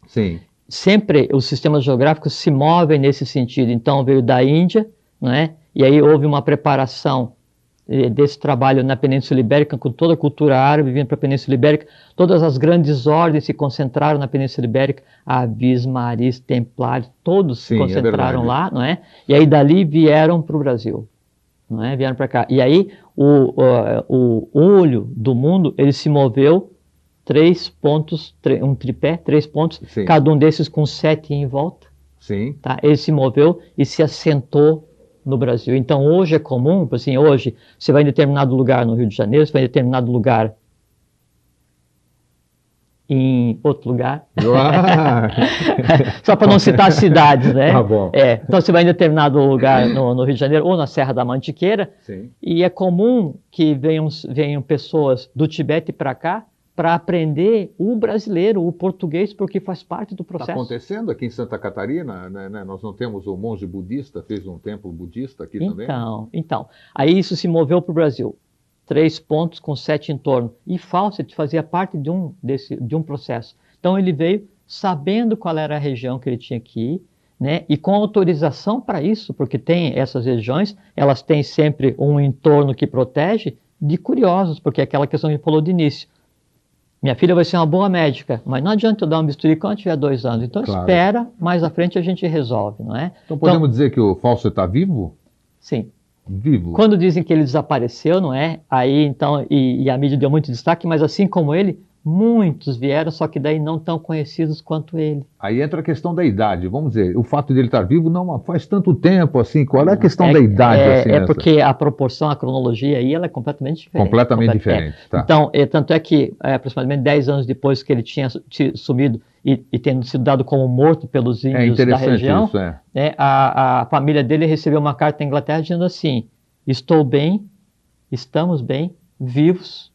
Sim. Sempre os sistemas geográficos se movem nesse sentido. Então veio da Índia, né? E aí houve uma preparação desse trabalho na Península Ibérica, com toda a cultura árabe vindo para a Península Ibérica. Todas as grandes ordens se concentraram na Península Ibérica, Avis, Maris, Templários, todos se concentraram lá, não é? E aí dali vieram para o Brasil, não é? Vieram para cá. E aí o olho do mundo, ele se moveu 3 pontos, um tripé, 3 pontos, sim, cada um desses com 7 em volta. Sim. Tá? Ele se moveu e se assentou no Brasil. Então hoje é comum, assim, hoje você vai em determinado lugar no Rio de Janeiro, você vai em determinado lugar em outro lugar. Ah, Só para não citar cidades, né? tá bom. Então você vai em determinado lugar no Rio de Janeiro ou na Serra da Mantiqueira, Sim. e é comum que venham pessoas do Tibete para cá para aprender o brasileiro, o português, porque faz parte do Está processo. acontecendo aqui em Santa Catarina, né? Nós não temos o monge budista, fez um templo budista aqui também? Então, aí isso se moveu para o Brasil. 3 pontos com 7 em torno. E Fawcett fazia parte de um processo. Então ele veio sabendo qual era a região que ele tinha que ir, né? E com autorização para isso, porque tem essas regiões, elas têm sempre um entorno que protege de curiosos, porque é aquela questão que a gente falou de início. Minha filha vai ser uma boa médica, mas não adianta eu dar um bisturi quando tiver 2 anos. Então Claro. espera, mais à frente a gente resolve, não é? Então podemos dizer que o Fawcett está vivo? Sim. Vivo. Quando dizem que ele desapareceu, não é? Aí então, e a mídia deu muito destaque, mas assim como ele, muitos vieram, só que daí não tão conhecidos quanto ele. Aí entra a questão da idade, vamos dizer, o fato dele estar vivo não faz tanto tempo assim, qual é a questão da idade? Assim, é porque a proporção, a cronologia aí, ela é completamente diferente. Completamente diferente, tá. Então, tanto é que aproximadamente 10 anos depois que ele tinha sumido e tendo sido dado como morto pelos índios da região, isso, é. A família dele recebeu uma carta da Inglaterra dizendo assim: estou bem, estamos bem, vivos,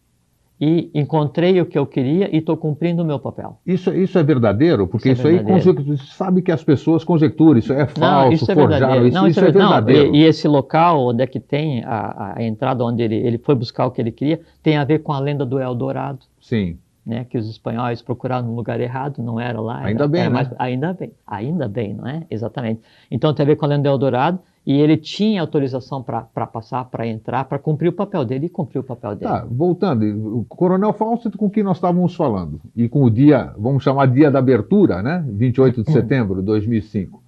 e encontrei o que eu queria e estou cumprindo o meu papel. Isso é verdadeiro? Porque isso é verdadeiro. aí sabe que as pessoas conjecturam, isso é falso, não, isso é forjaram, verdadeiro. isso é verdadeiro. E esse local onde é que tem a entrada onde ele foi buscar o que ele queria, tem a ver com a lenda do Eldorado. Sim. Né, que os espanhóis procuraram no lugar errado, não era lá. Ainda bem, né? Ainda bem, não é? Exatamente. Então tem a ver com a lenda do Eldorado, e ele tinha autorização para passar, para entrar, para cumprir o papel dele, e cumpriu o papel dele. Tá, voltando, o Coronel Fawcett com quem nós estávamos falando, e com o dia, vamos chamar dia da abertura, né? 28 de setembro de 2005.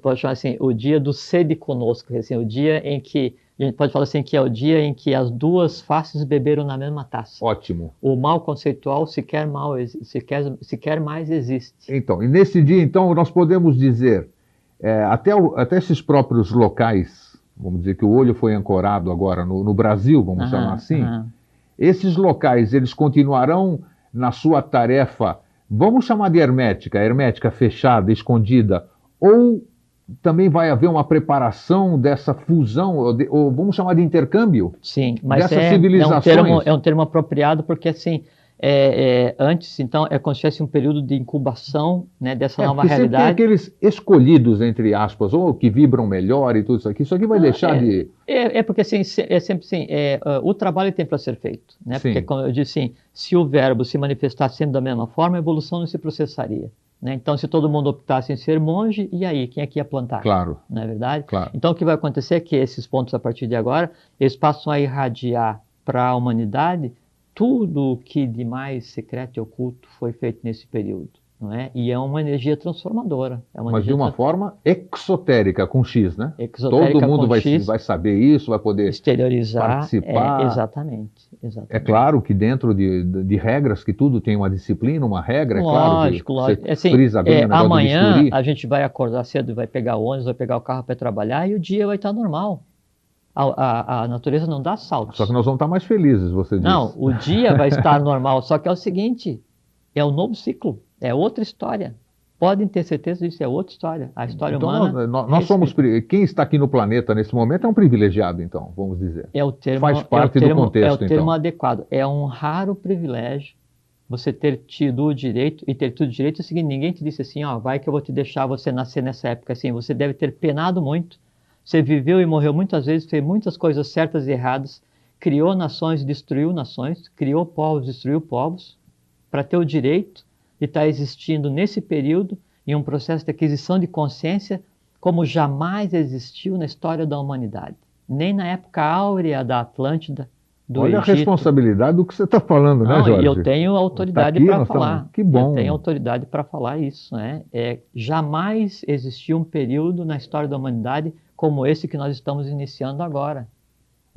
Pode chamar assim, o dia do sede conosco, assim, o dia em que, a gente pode falar assim, que é o dia em que as duas faces beberam na mesma taça. Ótimo. O mal conceitual sequer mais existe. Então, e nesse dia, então, nós podemos dizer, até esses próprios locais, vamos dizer que o olho foi ancorado agora no Brasil, vamos chamar assim, esses locais, eles continuarão na sua tarefa, vamos chamar de hermética, fechada, escondida, ou também vai haver uma preparação dessa fusão, ou vamos chamar de intercâmbio? Sim, mas dessas civilizações? É um termo apropriado porque, assim, antes, então, como se tivesse um período de incubação, né, dessa nova realidade. Sempre tem aqueles escolhidos, entre aspas, ou que vibram melhor e tudo isso aqui vai deixar de... Porque, assim, é sempre assim, o trabalho tem para ser feito, né? Sim. Porque, como eu disse, assim, se o verbo se manifestasse sempre da mesma forma, a evolução não se processaria. Né? Então, se todo mundo optasse em ser monge, e aí? Quem é que ia plantar? Claro. Não é verdade? Claro. Então, o que vai acontecer é que esses pontos, a partir de agora, eles passam a irradiar para a humanidade tudo o que de mais secreto e oculto foi feito nesse período. Não é? E é uma energia transformadora. Mas de uma forma exotérica, com X, né? Exotérica, todo mundo X, vai saber isso, vai poder exteriorizar, participar. Exatamente. É claro que dentro de regras, que tudo tem uma disciplina, uma regra, lógico, é claro. Lógico. Assim, frisa bem o negócio amanhã a gente vai acordar cedo, vai pegar o ônibus, vai pegar o carro para trabalhar e o dia vai estar normal. A natureza não dá saltos. Só que nós vamos estar mais felizes, você diz. Não, o dia vai estar normal, só que é o seguinte, é um novo ciclo, é outra história. Podem ter certeza disso, é outra história. A história humana... Nós somos... Quem está aqui no planeta nesse momento é um privilegiado, então, vamos dizer. Faz parte do contexto, é o termo adequado. É um raro privilégio você ter tido o direito, e ter tido o direito é o seguinte, ninguém te disse assim, vai que eu vou te deixar você nascer nessa época, assim, você deve ter penado muito. Você viveu e morreu muitas vezes, fez muitas coisas certas e erradas, criou nações, destruiu nações, criou povos, destruiu povos, para ter o direito de estar existindo nesse período, em um processo de aquisição de consciência, como jamais existiu na história da humanidade. Nem na época áurea da Atlântida, do Olha Egito. A responsabilidade do que você está falando, né, Jorge? E eu tenho autoridade para falar. Que bom. Eu tenho autoridade para falar isso, né? Jamais existiu um período na história da humanidade como esse que nós estamos iniciando agora.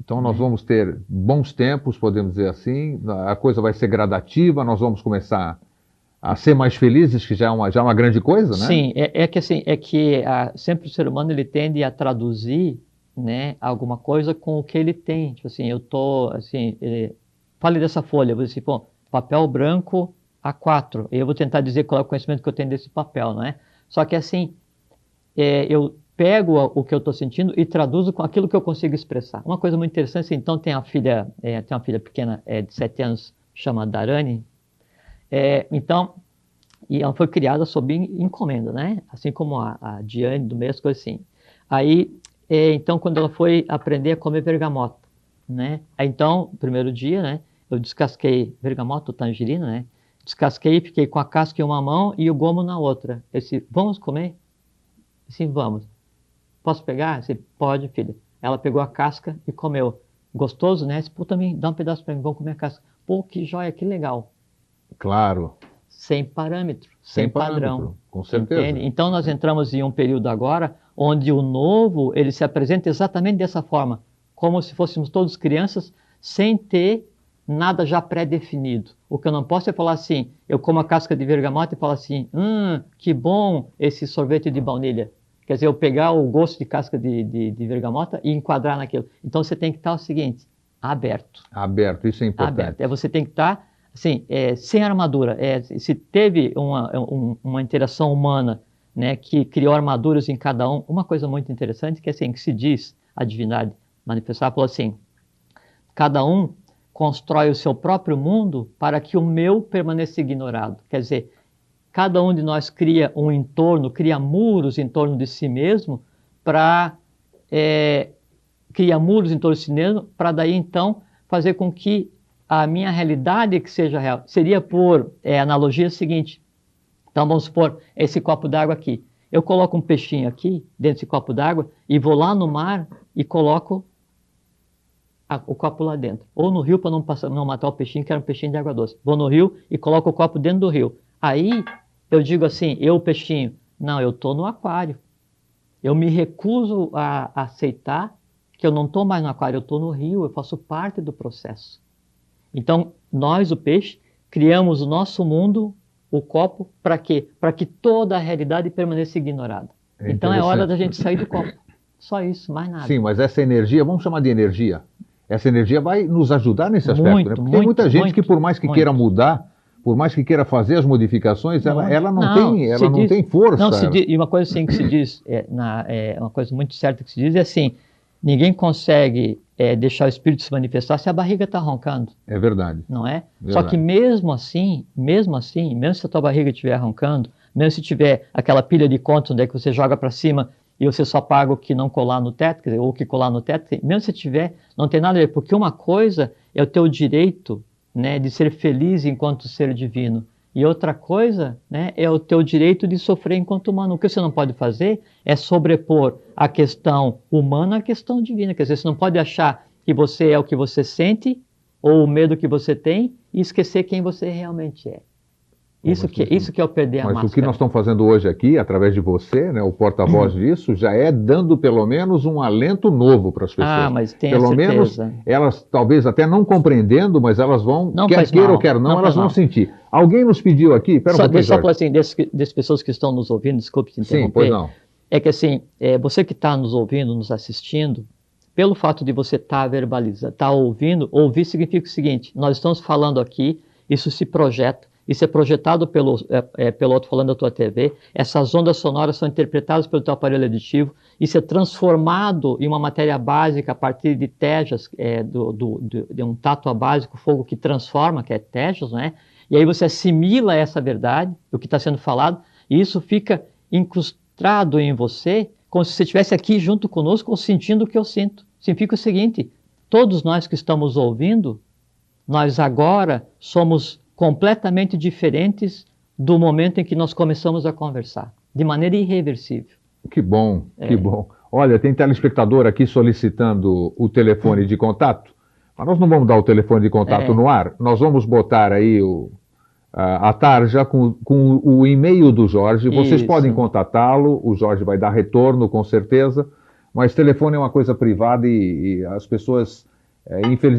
Então nós vamos ter bons tempos, podemos dizer assim, a coisa vai ser gradativa, nós vamos começar a ser mais felizes, que já é uma grande coisa, né? Sim, sempre o ser humano ele tende a traduzir, né, alguma coisa com o que ele tem. Tipo assim, fale dessa folha, você diz, papel branco a 4. Eu vou tentar dizer qual é o conhecimento que eu tenho desse papel, não é? Só que assim, eu pego o que eu estou sentindo e traduzo com aquilo que eu consigo expressar. Uma coisa muito interessante, então tem uma filha pequena de 7 anos, chamada Darani, então, e ela foi criada sob encomenda, né? Assim como a Diane do mês, coisa assim. Aí, então, quando ela foi aprender a comer bergamota, né? Aí, então, no primeiro dia, né? Eu descasquei bergamota, tangerina, né? Descasquei, fiquei com a casca em uma mão e o gomo na outra. Eu disse, vamos comer? Sim, vamos. Posso pegar? Eu disse, pode, filha. Ela pegou a casca e comeu. Gostoso, né? Eu disse, pô, também dá um pedaço para mim, vamos comer a casca. Pô, que joia, que legal. Claro. Sem parâmetro, sem padrão. Com certeza. Entende? Então nós entramos em um período agora onde o novo, ele se apresenta exatamente dessa forma, como se fôssemos todos crianças, sem ter nada já pré-definido. O que eu não posso é falar assim, eu como a casca de bergamota e falar assim, que bom esse sorvete de baunilha. Quer dizer, eu pegar o gosto de casca de bergamota e enquadrar naquilo. Então você tem que estar o seguinte, aberto. Aberto, isso é importante. Aberto. Você tem que estar assim, sem armadura. Se teve uma interação humana, né, que criou armaduras em cada um, uma coisa muito interessante que é assim, que se diz, a divindade manifestar, falou assim, cada um constrói o seu próprio mundo para que o meu permaneça ignorado. Quer dizer, cada um de nós cria um entorno, cria muros em torno de si mesmo, cria muros em torno de si mesmo, para daí então fazer com que a minha realidade que seja real. Seria por analogia seguinte. Então vamos supor esse copo d'água aqui. Eu coloco um peixinho aqui, dentro desse copo d'água, e vou lá no mar e coloco o copo lá dentro. Ou no rio para não matar o peixinho, que era um peixinho de água doce. Vou no rio e coloco o copo dentro do rio. Aí eu digo assim, peixinho, não, eu estou no aquário. Eu me recuso a aceitar que eu não estou mais no aquário, eu estou no rio, eu faço parte do processo. Então, nós, o peixe, criamos o nosso mundo, o copo, para quê? Para que toda a realidade permaneça ignorada. Então é hora da gente sair do copo. Só isso, mais nada. Sim, mas essa energia, vamos chamar de energia, essa energia vai nos ajudar nesse aspecto, né? Porque tem muita gente que por mais que queira mudar, por mais que queira fazer as modificações, ela não tem força. Não, e uma coisa assim que se diz, uma coisa muito certa que se diz é assim, ninguém consegue deixar o espírito se manifestar se a barriga está roncando. É verdade. Não é? Verdade. Só que mesmo se a tua barriga estiver roncando, mesmo se tiver aquela pilha de contos onde é que você joga para cima e você só paga o que não colar no teto, quer dizer, ou o que colar no teto, mesmo se tiver, não tem nada a ver, porque uma coisa é o teu direito, né, de ser feliz enquanto ser divino. E outra coisa, né, é o teu direito de sofrer enquanto humano. O que você não pode fazer é sobrepor a questão humana à questão divina. Quer dizer, você não pode achar que você é o que você sente ou o medo que você tem e esquecer quem você realmente é. Isso que é o perder a máscara. Mas o que nós estamos fazendo hoje aqui, através de você, né, o porta-voz disso, já é dando pelo menos um alento novo para as pessoas. Ah, mas tenha pelo certeza. menos elas talvez até não compreendendo, mas elas vão, quer queira ou quer não, elas vão sentir. Alguém nos pediu aqui, deixa eu só falar assim, dessas pessoas que estão nos ouvindo, desculpe te interromper. Sim, pois não. É que assim, você que está nos ouvindo, nos assistindo, pelo fato de você estar verbalizando, estar ouvindo, ouvir significa o seguinte, nós estamos falando aqui, isso se projeta, isso é projetado pelo alto-falante da tua TV, essas ondas sonoras são interpretadas pelo teu aparelho auditivo, isso é transformado em uma matéria básica a partir de tejas, de um tátua básico, fogo que transforma, que é tejas, né? E aí você assimila essa verdade, o que está sendo falado, e isso fica incrustado em você, como se você estivesse aqui junto conosco, ou sentindo o que eu sinto. Significa o seguinte, todos nós que estamos ouvindo, nós agora somos completamente diferentes do momento em que nós começamos a conversar, de maneira irreversível. Que bom, que bom. Olha, tem telespectador aqui solicitando o telefone de contato, mas nós não vamos dar o telefone de contato no ar, nós vamos botar aí a tarja com o e-mail do Jorge, vocês podem contatá-lo, o Jorge vai dar retorno com certeza, mas telefone é uma coisa privada e as pessoas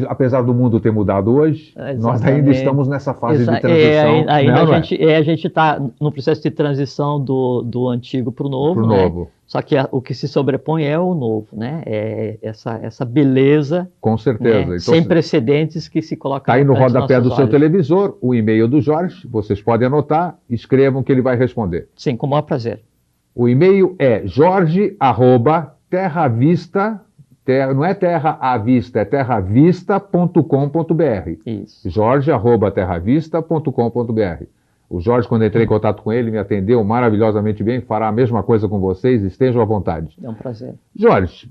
Apesar do mundo ter mudado hoje, nós ainda estamos nessa fase de transição. A gente está no processo de transição do antigo para o novo, né? Só que o que se sobrepõe é o novo, né? É essa beleza, com certeza, né? Então, sem precedentes que se coloca. Está aí no rodapé do seu televisor o e-mail do Jorge, vocês podem anotar, escrevam que ele vai responder. Sim, com o maior prazer. O e-mail é jorge@terravista, não é terra à vista, é terravista.com.br. Isso. jorge@terravista.com.br. O Jorge, quando entrei em contato com ele, me atendeu maravilhosamente bem, fará a mesma coisa com vocês, estejam à vontade. É um prazer. Jorge,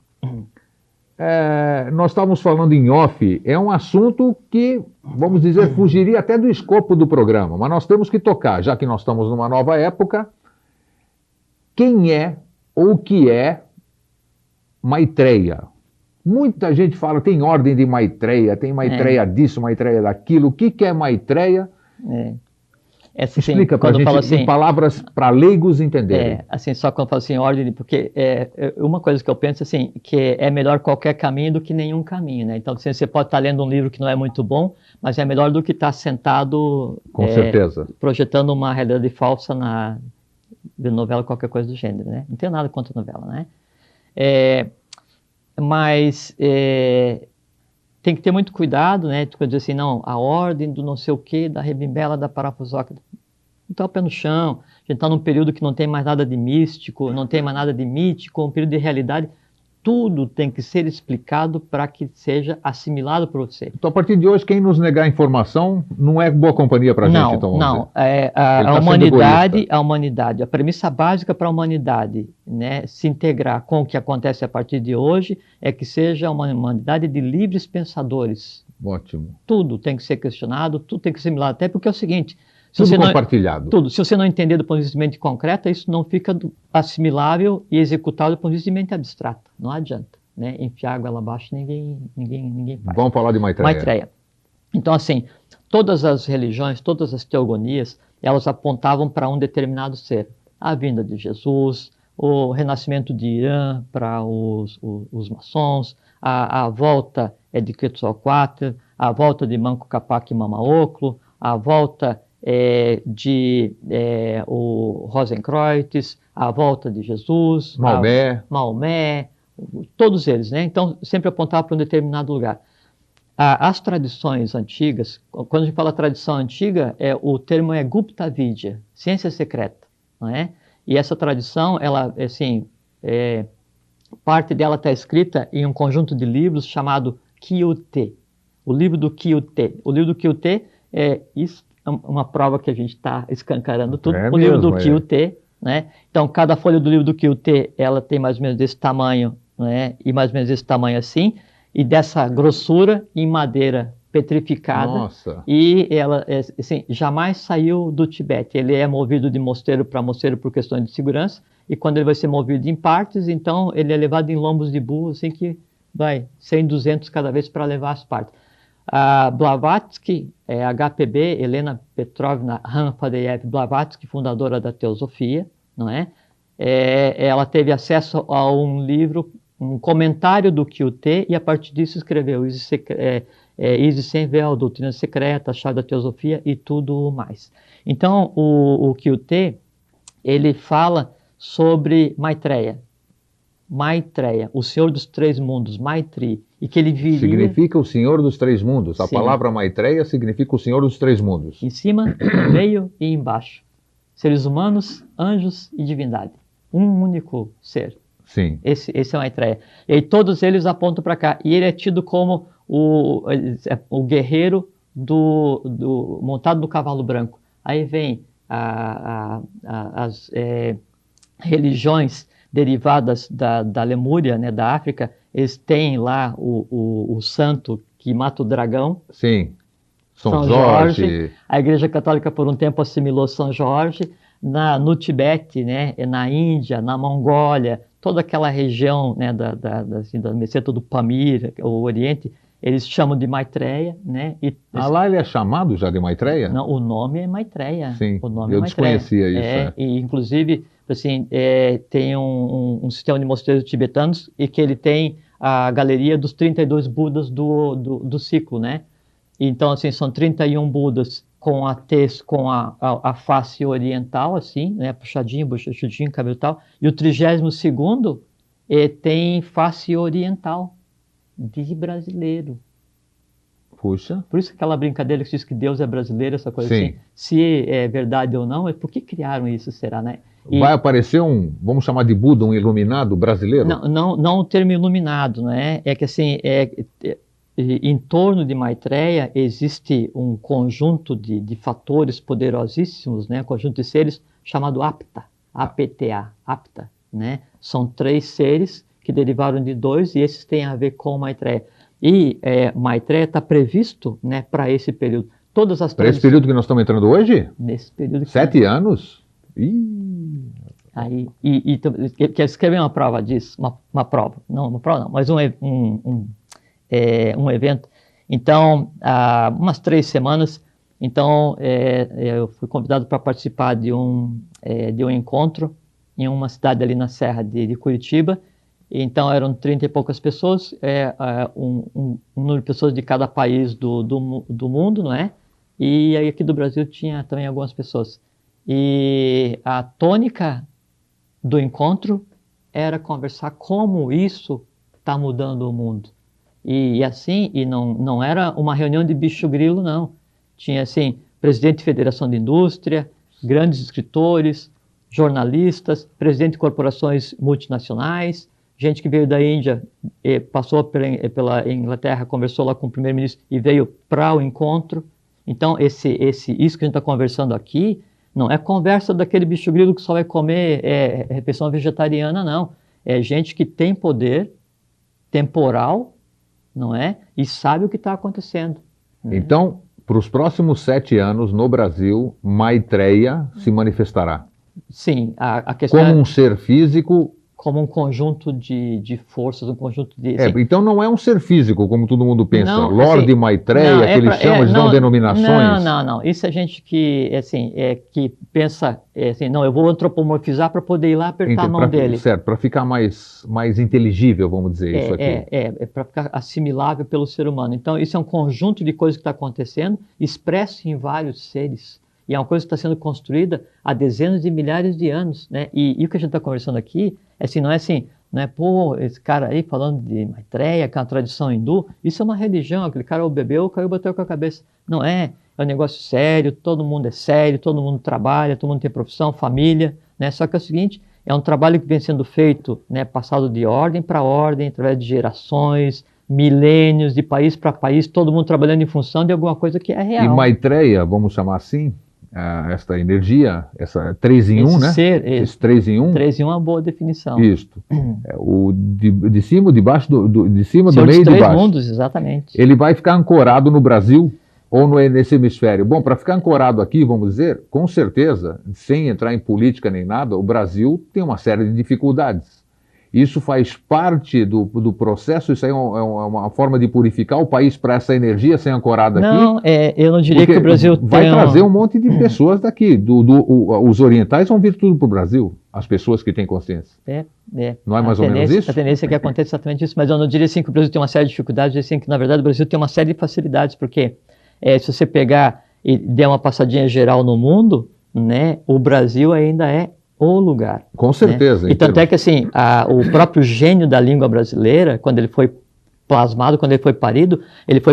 nós estávamos falando em off, é um assunto que, vamos dizer, fugiria até do escopo do programa, mas nós temos que tocar, já que nós estamos numa nova época. Quem é ou o que é Maitreya? Muita gente fala, tem ordem de Maitreya, tem Maitreya disso, Maitreya daquilo. O que é Maitreya? Explica para a gente, assim, em palavras para leigos entenderem. Assim, só quando eu falo assim, ordem, porque uma coisa que eu penso assim, que é melhor qualquer caminho do que nenhum caminho, né? Então, assim, você pode estar lendo um livro que não é muito bom, mas é melhor do que estar sentado, com certeza, projetando uma realidade falsa de novela, qualquer coisa do gênero, né? Não tenho nada contra novela, né? Mas tem que ter muito cuidado, né? Quando dizer assim, não, a ordem do não sei o quê, da rebimbela, da parafusoca. Então, o pé no chão, a gente está num período que não tem mais nada de místico, não tem mais nada de mítico, um período de realidade. Tudo tem que ser explicado para que seja assimilado por você. Então, a partir de hoje, quem nos negar informação não é boa companhia para a gente, então, não. A humanidade, a premissa básica para a humanidade, né, se integrar com o que acontece a partir de hoje é que seja uma humanidade de livres pensadores. Ótimo. Tudo tem que ser questionado, tudo tem que ser assimilado, até porque é o seguinte... Tudo compartilhado. Tudo. Se você não entender do ponto de vista de mente concreta, isso não fica assimilável e executável do ponto de vista de mente abstrata. Não adianta, né? Enfiar água lá abaixo, ninguém faz. Vamos falar de Maitreya. Então, assim, todas as religiões, todas as teogonias, elas apontavam para um determinado ser. A vinda de Jesus, o renascimento de Irã para os maçons, a volta de Quetzalcoatl, a volta de Manco Cápac e Mamaoclo, a volta o Rosenkreuz, a volta de Jesus, Maomé, todos eles, né? Então, sempre apontavam para um determinado lugar. As tradições antigas, quando a gente fala tradição antiga, o termo é Gupta Vidya, ciência secreta, não é? E essa tradição, ela, assim, parte dela está escrita em um conjunto de livros chamado Kyuté, o livro do Kyuté. O livro do Kyuté é uma prova que a gente está escancarando tudo. O livro do Kyuté, né? Então, cada folha do livro do Kyuté, ela tem mais ou menos desse tamanho, né? E mais ou menos desse tamanho assim, e dessa grossura em madeira petrificada. Nossa. E ela, assim, jamais saiu do Tibete. Ele é movido de mosteiro para mosteiro por questões de segurança, e quando ele vai ser movido em partes, então ele é levado em lombos de burro, assim que vai 100, 200 cada vez para levar as partes. A Blavatsky, HPB, Helena Petrovna Rampadeyev Blavatsky, fundadora da Teosofia, não é? Ela teve acesso a um livro, um comentário do Kyuté, e a partir disso escreveu Isis Sem Véu, Doutrina Secreta, a Chave da Teosofia e tudo mais. Então, o Kyuté, ele fala sobre Maitreya, o Senhor dos Três Mundos, Maitri, e que ele viria... Significa o Senhor dos Três Mundos. A palavra Maitreya significa o Senhor dos Três Mundos. Em cima, no meio e embaixo. Seres humanos, anjos e divindade. Um único ser. Sim. Esse é o Maitreya. E aí todos eles apontam para cá. E ele é tido como o guerreiro montado no cavalo branco. Aí vem as religiões derivadas da Lemúria, né, da África. Eles têm lá o santo que mata o dragão. Sim, São Jorge. A Igreja Católica por um tempo assimilou São Jorge. No Tibete, né, na Índia, na Mongólia, toda aquela região, né, da meseta do Pamir, o Oriente, eles chamam de Maitreya, né? Lá ele é chamado já de Maitreya? Não, o nome é Maitreya. Sim, o nome eu desconhecia isso. E inclusive, assim, tem um sistema de mosteiros tibetanos e que ele tem a galeria dos 32 Budas do ciclo, né? Então, assim, são 31 Budas com a face oriental, assim, né? Puxadinho, bochechudinho, cabelo e tal. E o 32º tem face oriental, de brasileiro. Puxa. Por isso aquela brincadeira que diz que Deus é brasileiro, essa coisa Sim. assim. Se é verdade ou não, é por que criaram isso, será, né? Vai aparecer vamos chamar de Buda, um iluminado brasileiro? Não o termo iluminado, né? É que assim, em torno de Maitreya existe um conjunto de fatores poderosíssimos, né? Um conjunto de seres chamado Apta, APTA, Apta, né? São 3 seres que derivaram de 2 e esses têm a ver com Maitreya. E Maitreya está previsto, né, para esse período. Todas as para esse período que nós estamos entrando hoje? Nesse período. 7 anos? Aí, quer escrever uma prova disso? Uma prova, não, uma prova não, mas um evento. Então, há umas 3 semanas, então, eu fui convidado para participar de um encontro em uma cidade ali na Serra de Curitiba. Então, eram 30 e poucas pessoas, um número de pessoas de cada país do mundo, não é? E aí aqui do Brasil tinha também algumas pessoas. E a tônica do encontro era conversar como isso está mudando o mundo. E assim, não era uma reunião de bicho-grilo, não. Tinha, assim, presidente de Federação de Indústria, grandes escritores, jornalistas, presidente de corporações multinacionais, gente que veio da Índia, passou pela Inglaterra, conversou lá com o primeiro-ministro e veio para o encontro. Então, isso que a gente está conversando aqui não é conversa daquele bicho-grilo que só vai comer refeição vegetariana, não. É gente que tem poder temporal, não é? E sabe o que está acontecendo. Né? Então, para os próximos 7 anos, no Brasil, Maitreya se manifestará. Sim, a questão como um ser físico. Como um conjunto de forças, um conjunto de... então não é um ser físico, como todo mundo pensa. Não, Lorde assim, Maitreya, que eles chamam, eles dão denominações. Não. Isso é gente que, que pensa, não, eu vou antropomorfizar para poder ir lá apertar a mão dele. Certo, para ficar mais inteligível, vamos dizer, isso aqui. Para ficar assimilável pelo ser humano. Então, isso é um conjunto de coisas que está acontecendo, expresso em vários seres. E é uma coisa que está sendo construída há dezenas de milhares de anos, né? E o que a gente está conversando aqui, não é pô, esse cara aí falando de Maitreya, que é uma tradição hindu, isso é uma religião, aquele cara bebeu, caiu, bateu com a cabeça. Não é um negócio sério, todo mundo é sério, todo mundo trabalha, todo mundo tem profissão, família, né? Só que é o seguinte, é um trabalho que vem sendo feito, né, passado de ordem para ordem, através de gerações, milênios, de país para país, todo mundo trabalhando em função de alguma coisa que é real. E Maitreya, vamos chamar assim, esta energia, essa 3 em 1, né? Esse 3 em 1. 3 em 1 é uma boa definição. Isto. O de cima, de baixo, de cima, Senhor do meio e de baixo. 3 mundos, exatamente. Ele vai ficar ancorado no Brasil ou nesse hemisfério? Bom, para ficar ancorado aqui, vamos dizer, com certeza, sem entrar em política nem nada, o Brasil tem uma série de dificuldades. Isso faz parte do processo, isso aí é uma forma de purificar o país para essa energia ser ancorada aqui? Não, eu não diria que o Brasil vai trazer um monte de pessoas daqui. Os orientais vão vir tudo para o Brasil, as pessoas que têm consciência. Não é mais ou menos isso? A tendência é que aconteça exatamente isso, mas eu não diria assim que o Brasil tem uma série de dificuldades, eu diria assim que na verdade o Brasil tem uma série de facilidades, porque se você pegar e der uma passadinha geral no mundo, né, o Brasil ainda é o lugar. Com certeza. Né? E tanto é que assim, o próprio gênio da língua brasileira, quando ele foi plasmado, quando ele foi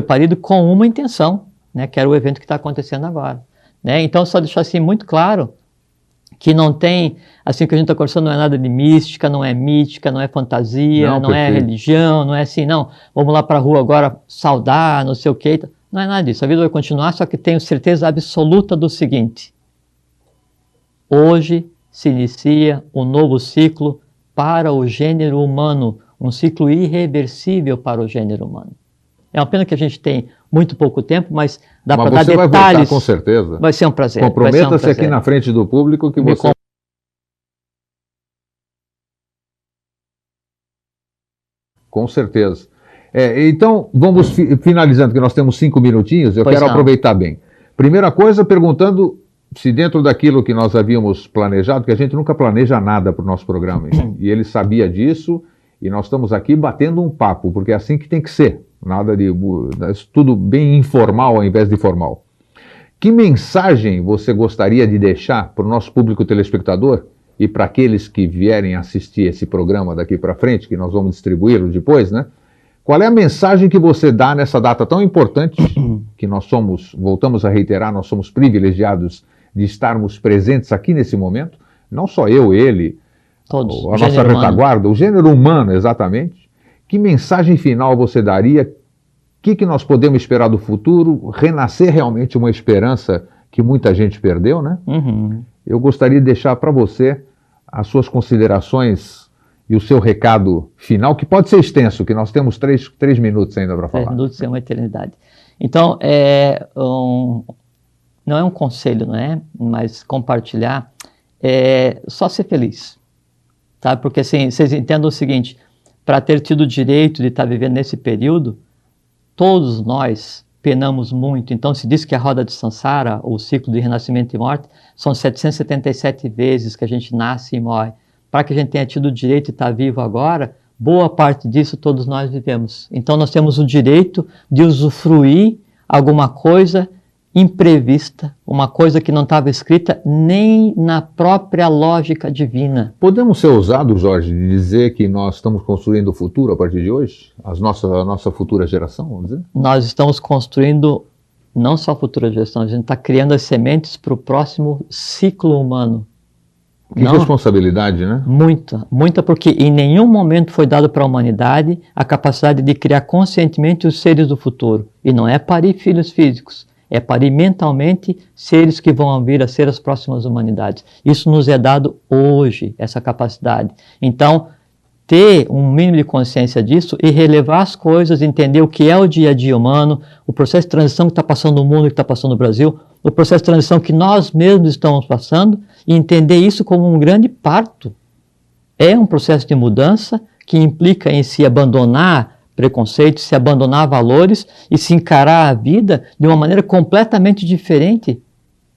parido com uma intenção, né, que era o evento que está acontecendo agora. Né? Então, só deixar assim muito claro que não tem, assim, o que a gente está conversando não é nada de mística, não é mítica, não é fantasia, não é religião, não é assim, não, vamos lá para a rua agora saudar, não sei o quê. Não é nada disso, a vida vai continuar, só que tenho certeza absoluta do seguinte: hoje se inicia um novo ciclo para o gênero humano, um ciclo irreversível para o gênero humano. É uma pena que a gente tem muito pouco tempo, mas dá para dar detalhes. Vai voltar, com certeza. Vai ser um prazer. Comprometa-se aqui na frente do público que você... Com certeza. Então, vamos finalizando, que nós temos 5 minutinhos, eu quero aproveitar bem. Primeira coisa, perguntando se dentro daquilo que nós havíamos planejado, que a gente nunca planeja nada para o nosso programa, e ele sabia disso, E nós estamos aqui batendo um papo, porque é assim que tem que ser. Nada de tudo bem informal ao invés de formal. Que mensagem você gostaria de deixar para o nosso público telespectador e para aqueles que vierem assistir esse programa daqui para frente, que nós vamos distribuí-lo depois, né? Qual é a mensagem que você dá nessa data tão importante, que nós somos, voltamos a reiterar, nós somos privilegiados de estarmos presentes aqui nesse momento, não só eu, ele, todos, a nossa retaguarda, o gênero humano, exatamente. Que mensagem final você daria? O que nós podemos esperar do futuro? Renascer realmente uma esperança que muita gente perdeu, né? Uhum. Eu gostaria de deixar para você as suas considerações e o seu recado final, que pode ser extenso, que nós temos 3 minutos ainda para falar. 3 minutos é uma eternidade. Então, não é um conselho, não é? Mas compartilhar é só ser feliz, tá? Porque assim, vocês entendam o seguinte, para ter tido o direito de estar vivendo nesse período, todos nós penamos muito. Então se diz que a roda de Sansara, o ciclo de renascimento e morte, são 777 vezes que a gente nasce e morre. Para que a gente tenha tido o direito de estar vivo agora, boa parte disso todos nós vivemos. Então nós temos o direito de usufruir alguma coisa imprevista, uma coisa que não estava escrita nem na própria lógica divina. Podemos ser ousados, Jorge, de dizer que nós estamos construindo o futuro a partir de hoje? A nossa futura geração, vamos dizer? Nós estamos construindo não só a futura geração, a gente está criando as sementes para o próximo ciclo humano. Que responsabilidade, né? Muita, porque em nenhum momento foi dado para a humanidade a capacidade de criar conscientemente os seres do futuro. E não é parir filhos físicos, é parir mentalmente seres que vão vir a ser as próximas humanidades. Isso nos é dado hoje, essa capacidade. Então, ter um mínimo de consciência disso e relevar as coisas, entender o que é o dia a dia humano, o processo de transição que está passando no mundo, que está passando no Brasil, o processo de transição que nós mesmos estamos passando, e entender isso como um grande parto. É um processo de mudança que implica em se abandonar preconceitos, se abandonar valores e se encarar a vida de uma maneira completamente diferente.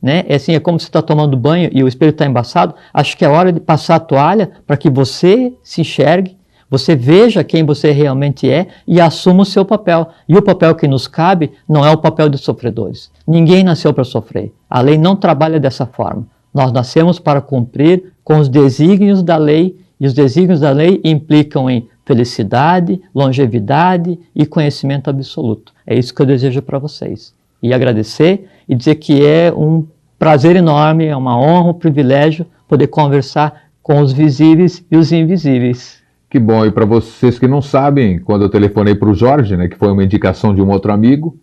Né? É como se você está tomando banho e o espelho está embaçado. Acho que é hora de passar a toalha para que você se enxergue, você veja quem você realmente é e assuma o seu papel. E o papel que nos cabe não é o papel de sofredores. Ninguém nasceu para sofrer. A lei não trabalha dessa forma. Nós nascemos para cumprir com os desígnios da lei, e os desígnios da lei implicam em felicidade, longevidade e conhecimento absoluto. É isso que eu desejo para vocês. E agradecer e dizer que é um prazer enorme, é uma honra, um privilégio poder conversar com os visíveis e os invisíveis. Que bom, e para vocês que não sabem, quando eu telefonei para o Jorge, né, que foi uma indicação de um outro amigo,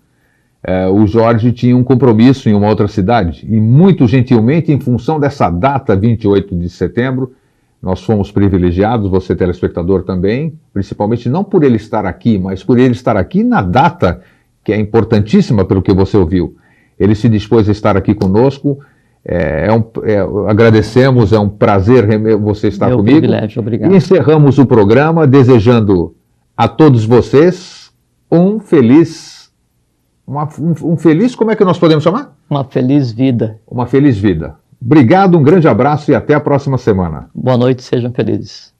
o Jorge tinha um compromisso em uma outra cidade, e muito gentilmente, em função dessa data, 28 de setembro, nós fomos privilegiados, você telespectador também, principalmente não por ele estar aqui, mas por ele estar aqui na data, que é importantíssima pelo que você ouviu. Ele se dispôs a estar aqui conosco, agradecemos, é um prazer você estar comigo. Privilégio, obrigado. E encerramos o programa desejando a todos vocês um feliz, como é que nós podemos chamar? Uma feliz vida. Uma feliz vida. Obrigado, um grande abraço e até a próxima semana. Boa noite, sejam felizes.